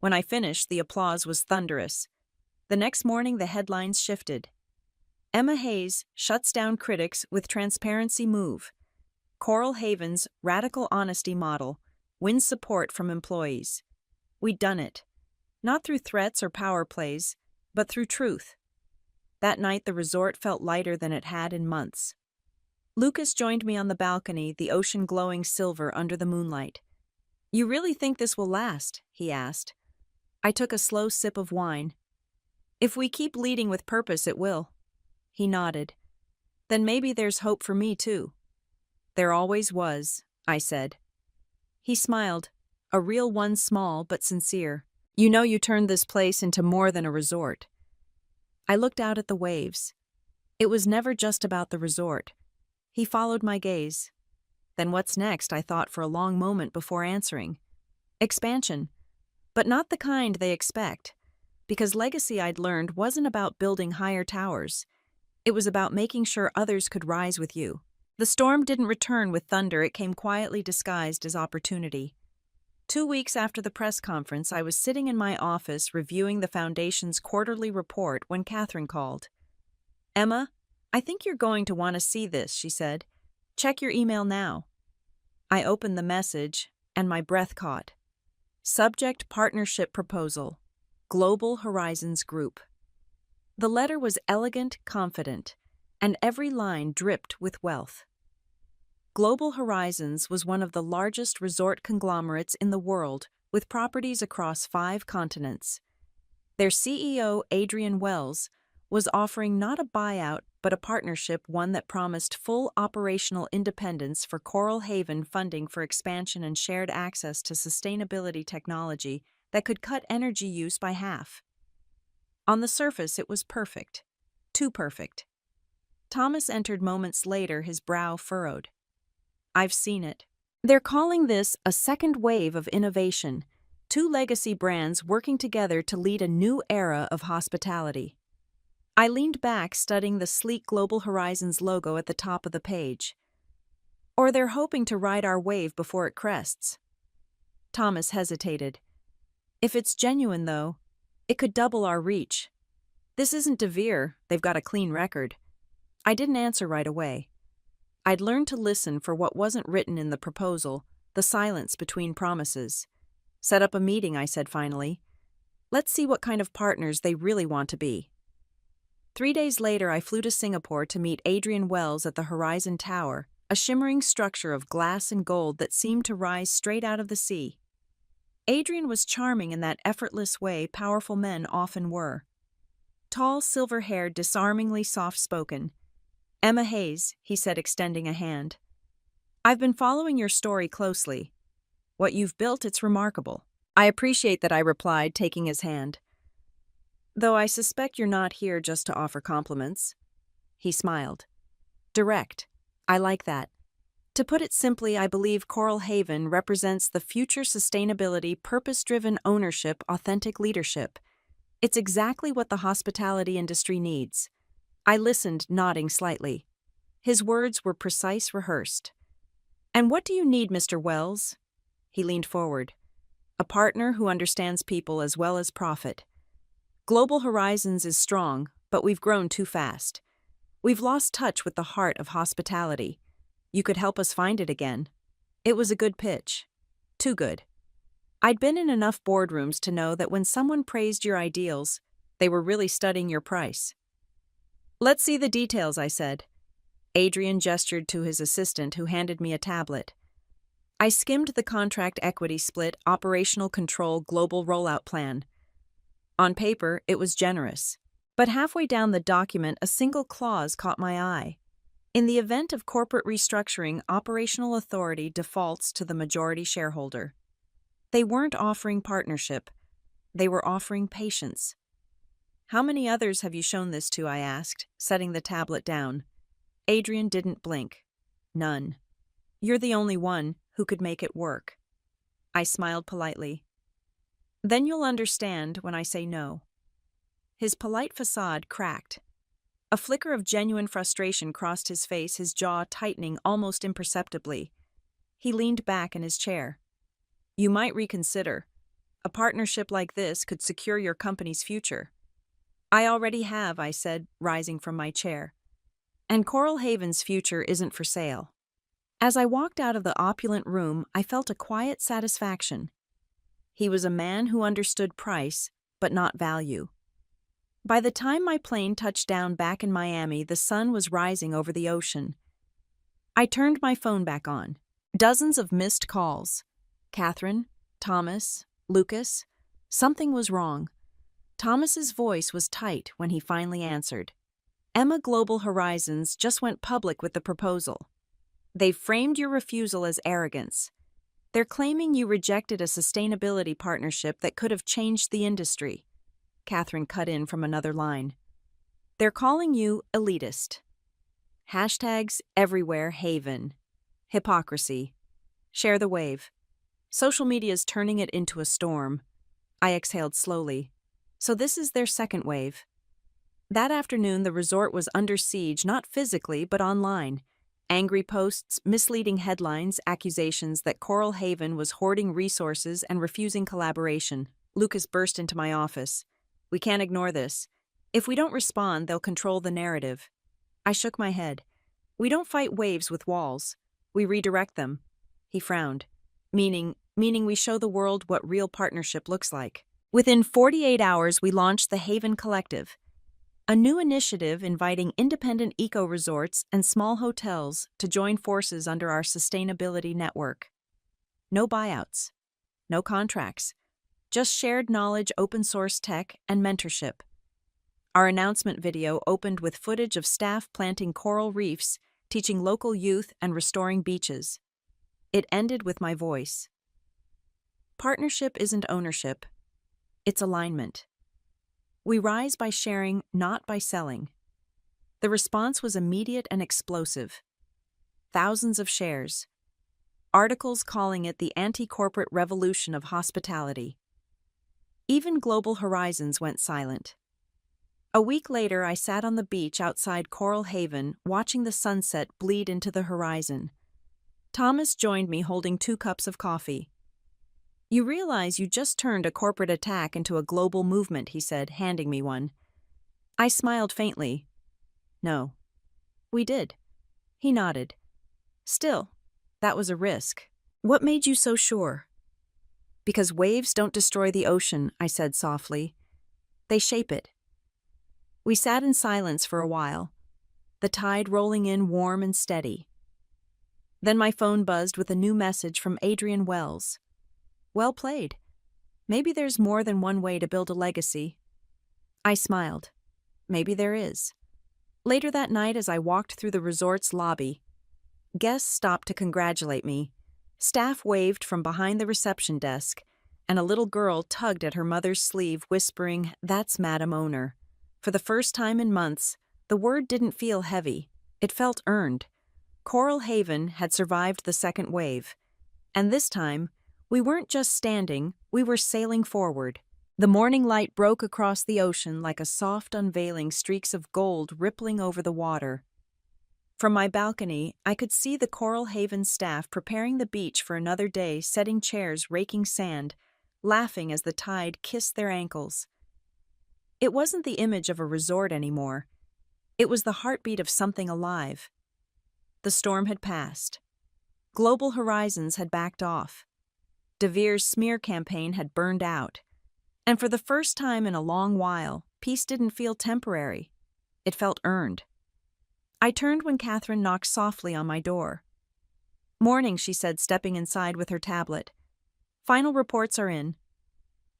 When I finished, the applause was thunderous. The next morning, the headlines shifted. Emma Hayes shuts down critics with transparency move. Coral Haven's radical honesty model wins support from employees. We'd done it. Not through threats or power plays, but through truth. That night, the resort felt lighter than it had in months. Lucas joined me on the balcony, the ocean glowing silver under the moonlight. You really think this will last? He asked. I took a slow sip of wine. If we keep leading with purpose, it will. He nodded. Then maybe there's hope for me, too. There always was, I said. He smiled, a real one, small but sincere. You know, you turned this place into more than a resort. I looked out at the waves. It was never just about the resort. He followed my gaze. Then what's next? I thought for a long moment before answering. Expansion. But not the kind they expect. Because legacy, I'd learned, wasn't about building higher towers. It was about making sure others could rise with you. The storm didn't return with thunder, it came quietly disguised as opportunity. 2 weeks after the press conference, I was sitting in my office reviewing the Foundation's quarterly report when Catherine called. Emma, I think you're going to want to see this, she said. Check your email now. I opened the message, and my breath caught. Subject: Partnership Proposal. Global Horizons Group. The letter was elegant, confident, and every line dripped with wealth. Global Horizons was one of the largest resort conglomerates in the world, with properties across 5 continents. Their CEO, Adrian Wells, was offering not a buyout but a partnership, one that promised full operational independence for Coral Haven, funding for expansion and shared access to sustainability technology that could cut energy use by half. On the surface, it was perfect. Too perfect. Thomas entered moments later, his brow furrowed. I've seen it. They're calling this a second wave of innovation, two legacy brands working together to lead a new era of hospitality. I leaned back, studying the sleek Global Horizons logo at the top of the page. Or they're hoping to ride our wave before it crests. Thomas hesitated. If it's genuine, though, it could double our reach. This isn't De Vere, they've got a clean record. I didn't answer right away. I'd learned to listen for what wasn't written in the proposal, the silence between promises. Set up a meeting, I said finally. Let's see what kind of partners they really want to be. 3 days later, I flew to Singapore to meet Adrian Wells at the Horizon Tower, a shimmering structure of glass and gold that seemed to rise straight out of the sea. Adrian was charming in that effortless way powerful men often were. Tall, silver-haired, disarmingly soft-spoken. Emma Hayes, he said, extending a hand. I've been following your story closely. What you've built, it's remarkable. I appreciate that, I replied, taking his hand. Though I suspect you're not here just to offer compliments. He smiled. Direct. I like that. To put it simply, I believe Coral Haven represents the future sustainability, purpose-driven ownership, authentic leadership. It's exactly what the hospitality industry needs. I listened, nodding slightly. His words were precise, rehearsed. And what do you need, Mr. Wells? He leaned forward. A partner who understands people as well as profit. Global Horizons is strong, but we've grown too fast. We've lost touch with the heart of hospitality. You could help us find it again. It was a good pitch. Too good. I'd been in enough boardrooms to know that when someone praised your ideals, they were really studying your price. Let's see the details, I said. Adrian gestured to his assistant, who handed me a tablet. I skimmed the contract equity split, operational control, global rollout plan. On paper, it was generous. But halfway down the document, a single clause caught my eye. In the event of corporate restructuring, operational authority defaults to the majority shareholder. They weren't offering partnership. They were offering patience. How many others have you shown this to? I asked, setting the tablet down. Adrian didn't blink. None. You're the only one who could make it work. I smiled politely. Then you'll understand when I say no. His polite facade cracked. A flicker of genuine frustration crossed his face, his jaw tightening almost imperceptibly. He leaned back in his chair. You might reconsider. A partnership like this could secure your company's future. I already have, I said, rising from my chair. And Coral Haven's future isn't for sale. As I walked out of the opulent room, I felt a quiet satisfaction. He was a man who understood price, but not value. By the time my plane touched down back in Miami, the sun was rising over the ocean. I turned my phone back on. Dozens of missed calls. Catherine, Thomas, Lucas. Something was wrong. Thomas's voice was tight when he finally answered. Emma Global Horizons just went public with the proposal. They've framed your refusal as arrogance. They're claiming you rejected a sustainability partnership that could have changed the industry. Catherine cut in from another line. They're calling you elitist. Hashtags everywhere, Haven. Hypocrisy. Share the wave. Social media's turning it into a storm. I exhaled slowly. So this is their second wave. That afternoon, the resort was under siege, not physically, but online. Angry posts, misleading headlines, accusations that Coral Haven was hoarding resources and refusing collaboration. Lucas burst into my office. We can't ignore this. If we don't respond, they'll control the narrative. I shook my head. We don't fight waves with walls. We redirect them. He frowned. Meaning we show the world what real partnership looks like. Within 48 hours, we launched the Haven Collective, a new initiative inviting independent eco-resorts and small hotels to join forces under our sustainability network. No buyouts. No contracts. Just shared knowledge, open-source tech, and mentorship. Our announcement video opened with footage of staff planting coral reefs, teaching local youth, and restoring beaches. It ended with my voice. Partnership isn't ownership. It's alignment. We rise by sharing, not by selling. The response was immediate and explosive. Thousands of shares. Articles calling it the anti-corporate revolution of hospitality. Even Global Horizons went silent. A week later, I sat on the beach outside Coral Haven, watching the sunset bleed into the horizon. Thomas joined me holding 2 cups of coffee. "You realize you just turned a corporate attack into a global movement," he said, handing me one. I smiled faintly. "No." "We did." He nodded. "Still, that was a risk. What made you so sure?" "Because waves don't destroy the ocean," I said softly. "They shape it." We sat in silence for a while, the tide rolling in warm and steady. Then my phone buzzed with a new message from Adrian Wells. "Well played. Maybe there's more than one way to build a legacy." I smiled. Maybe there is. Later that night, as I walked through the resort's lobby, guests stopped to congratulate me. Staff waved from behind the reception desk, and a little girl tugged at her mother's sleeve, whispering, "That's Madam Owner." For the first time in months, the word didn't feel heavy. It felt earned. Coral Haven had survived the second wave. And this time, we weren't just standing, we were sailing forward. The morning light broke across the ocean like a soft unveiling, streaks of gold rippling over the water. From my balcony, I could see the Coral Haven staff preparing the beach for another day, setting chairs, raking sand, laughing as the tide kissed their ankles. It wasn't the image of a resort anymore. It was the heartbeat of something alive. The storm had passed. Global Horizons had backed off. De Vere's smear campaign had burned out. And for the first time in a long while, peace didn't feel temporary. It felt earned. I turned when Catherine knocked softly on my door. "Morning," she said, stepping inside with her tablet. "Final reports are in.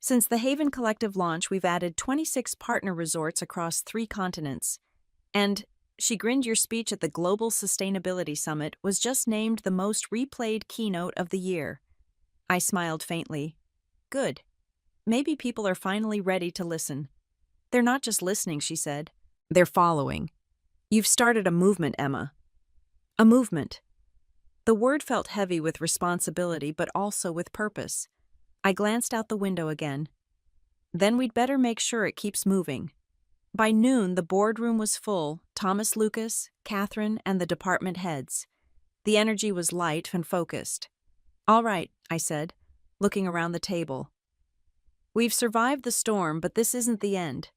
Since the Haven Collective launch, we've added 26 partner resorts across 3 continents. And," she grinned, "your speech at the Global Sustainability Summit was just named the most replayed keynote of the year." I smiled faintly. "Good. Maybe people are finally ready to listen." "They're not just listening," she said. "They're following. You've started a movement, Emma." "A movement." The word felt heavy with responsibility, but also with purpose. I glanced out the window again. "Then we'd better make sure it keeps moving." By noon, the boardroom was full, Thomas Lucas, Catherine, and the department heads. The energy was light and focused. "All right," I said, looking around the table. "We've survived the storm, but this isn't the end.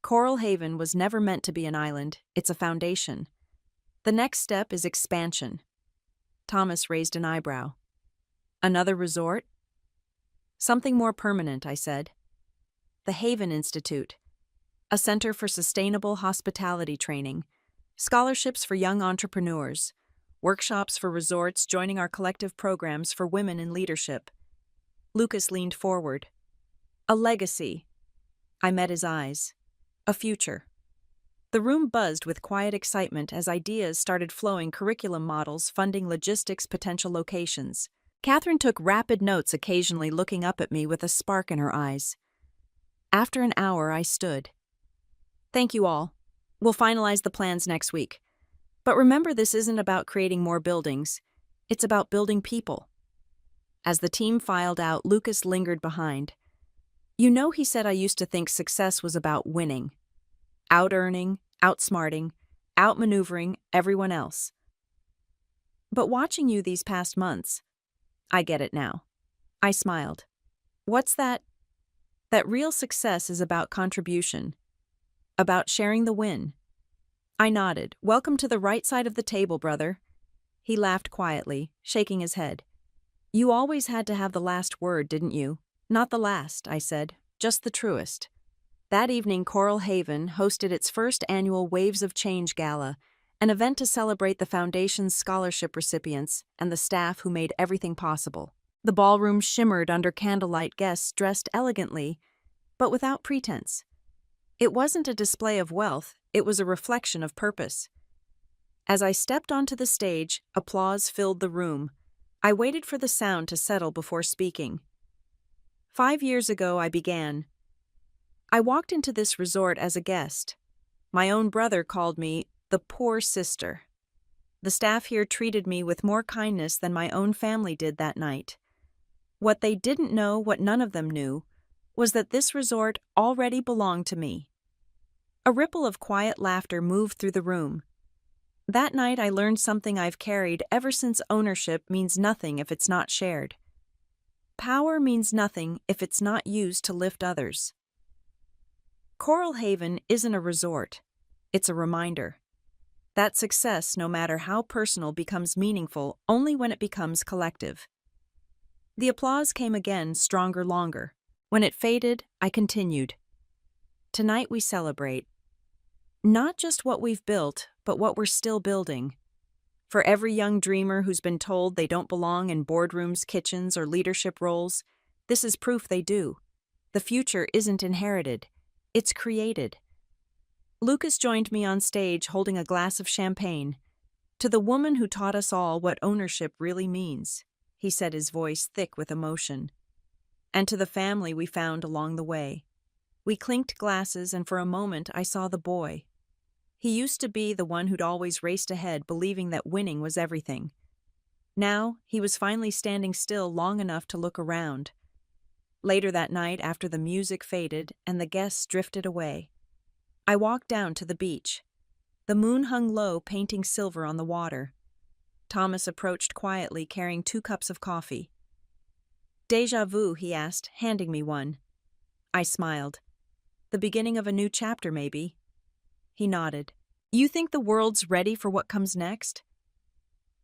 Coral Haven was never meant to be an island. It's a foundation. The next step is expansion." Thomas raised an eyebrow. "Another resort?" "Something more permanent," I said. "The Haven Institute. A center for sustainable hospitality training. Scholarships for young entrepreneurs. Workshops for resorts joining our collective programs for women in leadership." Lucas leaned forward. "A legacy." I met his eyes. "A future." The room buzzed with quiet excitement as ideas started flowing: curriculum models, funding, logistics, potential locations. Catherine took rapid notes, occasionally looking up at me with a spark in her eyes. After an hour, I stood. "Thank you all. We'll finalize the plans next week. But remember, this isn't about creating more buildings. It's about building people." As the team filed out, Lucas lingered behind. "You know," he said, "I used to think success was about winning. Out-earning, outsmarting, outmaneuvering everyone else. But watching you these past months, I get it now." I smiled. "What's that?" "That real success is about contribution. About sharing the win." I nodded. "Welcome to the right side of the table, brother." He laughed quietly, shaking his head. "You always had to have the last word, didn't you?" "Not the last," I said, "just the truest." That evening, Coral Haven hosted its first annual Waves of Change Gala, an event to celebrate the Foundation's scholarship recipients and the staff who made everything possible. The ballroom shimmered under candlelight, guests dressed elegantly, but without pretense. It wasn't a display of wealth, it was a reflection of purpose. As I stepped onto the stage, applause filled the room. I waited for the sound to settle before speaking. 5 years ago, I began. I walked into this resort as a guest. My own brother called me the poor sister. The staff here treated me with more kindness than my own family did that night. What they didn't know, what none of them knew, was that this resort already belonged to me. A ripple of quiet laughter moved through the room. That night I learned something I've carried ever since: ownership means nothing if it's not shared. Power means nothing if it's not used to lift others. Coral Haven isn't a resort. It's a reminder that success, no matter how personal, becomes meaningful only when it becomes collective. The applause came again, stronger, longer. When it faded, I continued. Tonight we celebrate not just what we've built, but what we're still building. For every young dreamer who's been told they don't belong in boardrooms, kitchens, or leadership roles, this is proof they do. The future isn't inherited, it's created. Lucas joined me on stage holding a glass of champagne. To the woman who taught us all what ownership really means, he said, his voice thick with emotion. And to the family we found along the way. We clinked glasses, and for a moment I saw the boy. He used to be the one who'd always raced ahead, believing that winning was everything. Now, he was finally standing still long enough to look around. Later that night, after the music faded and the guests drifted away, I walked down to the beach. The moon hung low, painting silver on the water. Thomas approached quietly, carrying 2 cups of coffee. "Déjà vu?" he asked, handing me one. I smiled. "The beginning of a new chapter, maybe." He nodded. "You think the world's ready for what comes next?"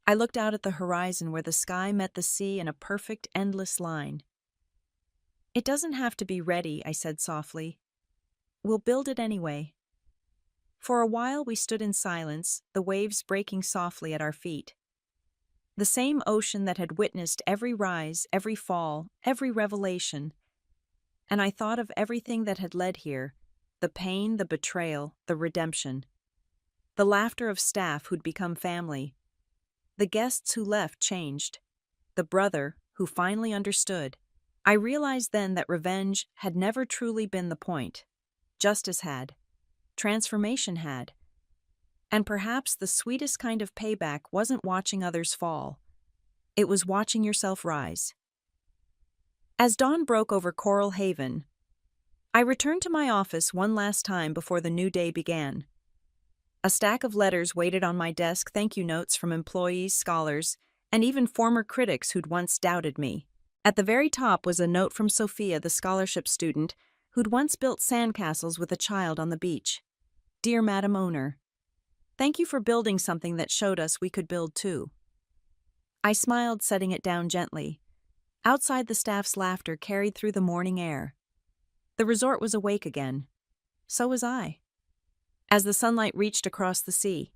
I looked out at the horizon where the sky met the sea in a perfect, endless line. "It doesn't have to be ready," I said softly. "We'll build it anyway." For a while we stood in silence, the waves breaking softly at our feet. The same ocean that had witnessed every rise, every fall, every revelation. And I thought of everything that had led here, the pain, the betrayal, the redemption. The laughter of staff who'd become family. The guests who left changed. The brother who finally understood. I realized then that revenge had never truly been the point. Justice had. Transformation had. And perhaps the sweetest kind of payback wasn't watching others fall. It was watching yourself rise. As dawn broke over Coral Haven, I returned to my office one last time before the new day began. A stack of letters waited on my desk, thank you notes from employees, scholars, and even former critics who'd once doubted me. At the very top was a note from Sophia, the scholarship student, who'd once built sandcastles with a child on the beach. "Dear Madam Owner, thank you for building something that showed us we could build too." I smiled, setting it down gently. Outside, the staff's laughter carried through the morning air. The resort was awake again. So was I. As the sunlight reached across the sea,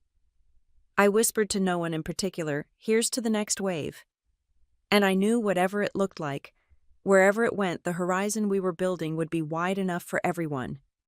I whispered to no one in particular, "Here's to the next wave." And I knew whatever it looked like, wherever it went, the horizon we were building would be wide enough for everyone.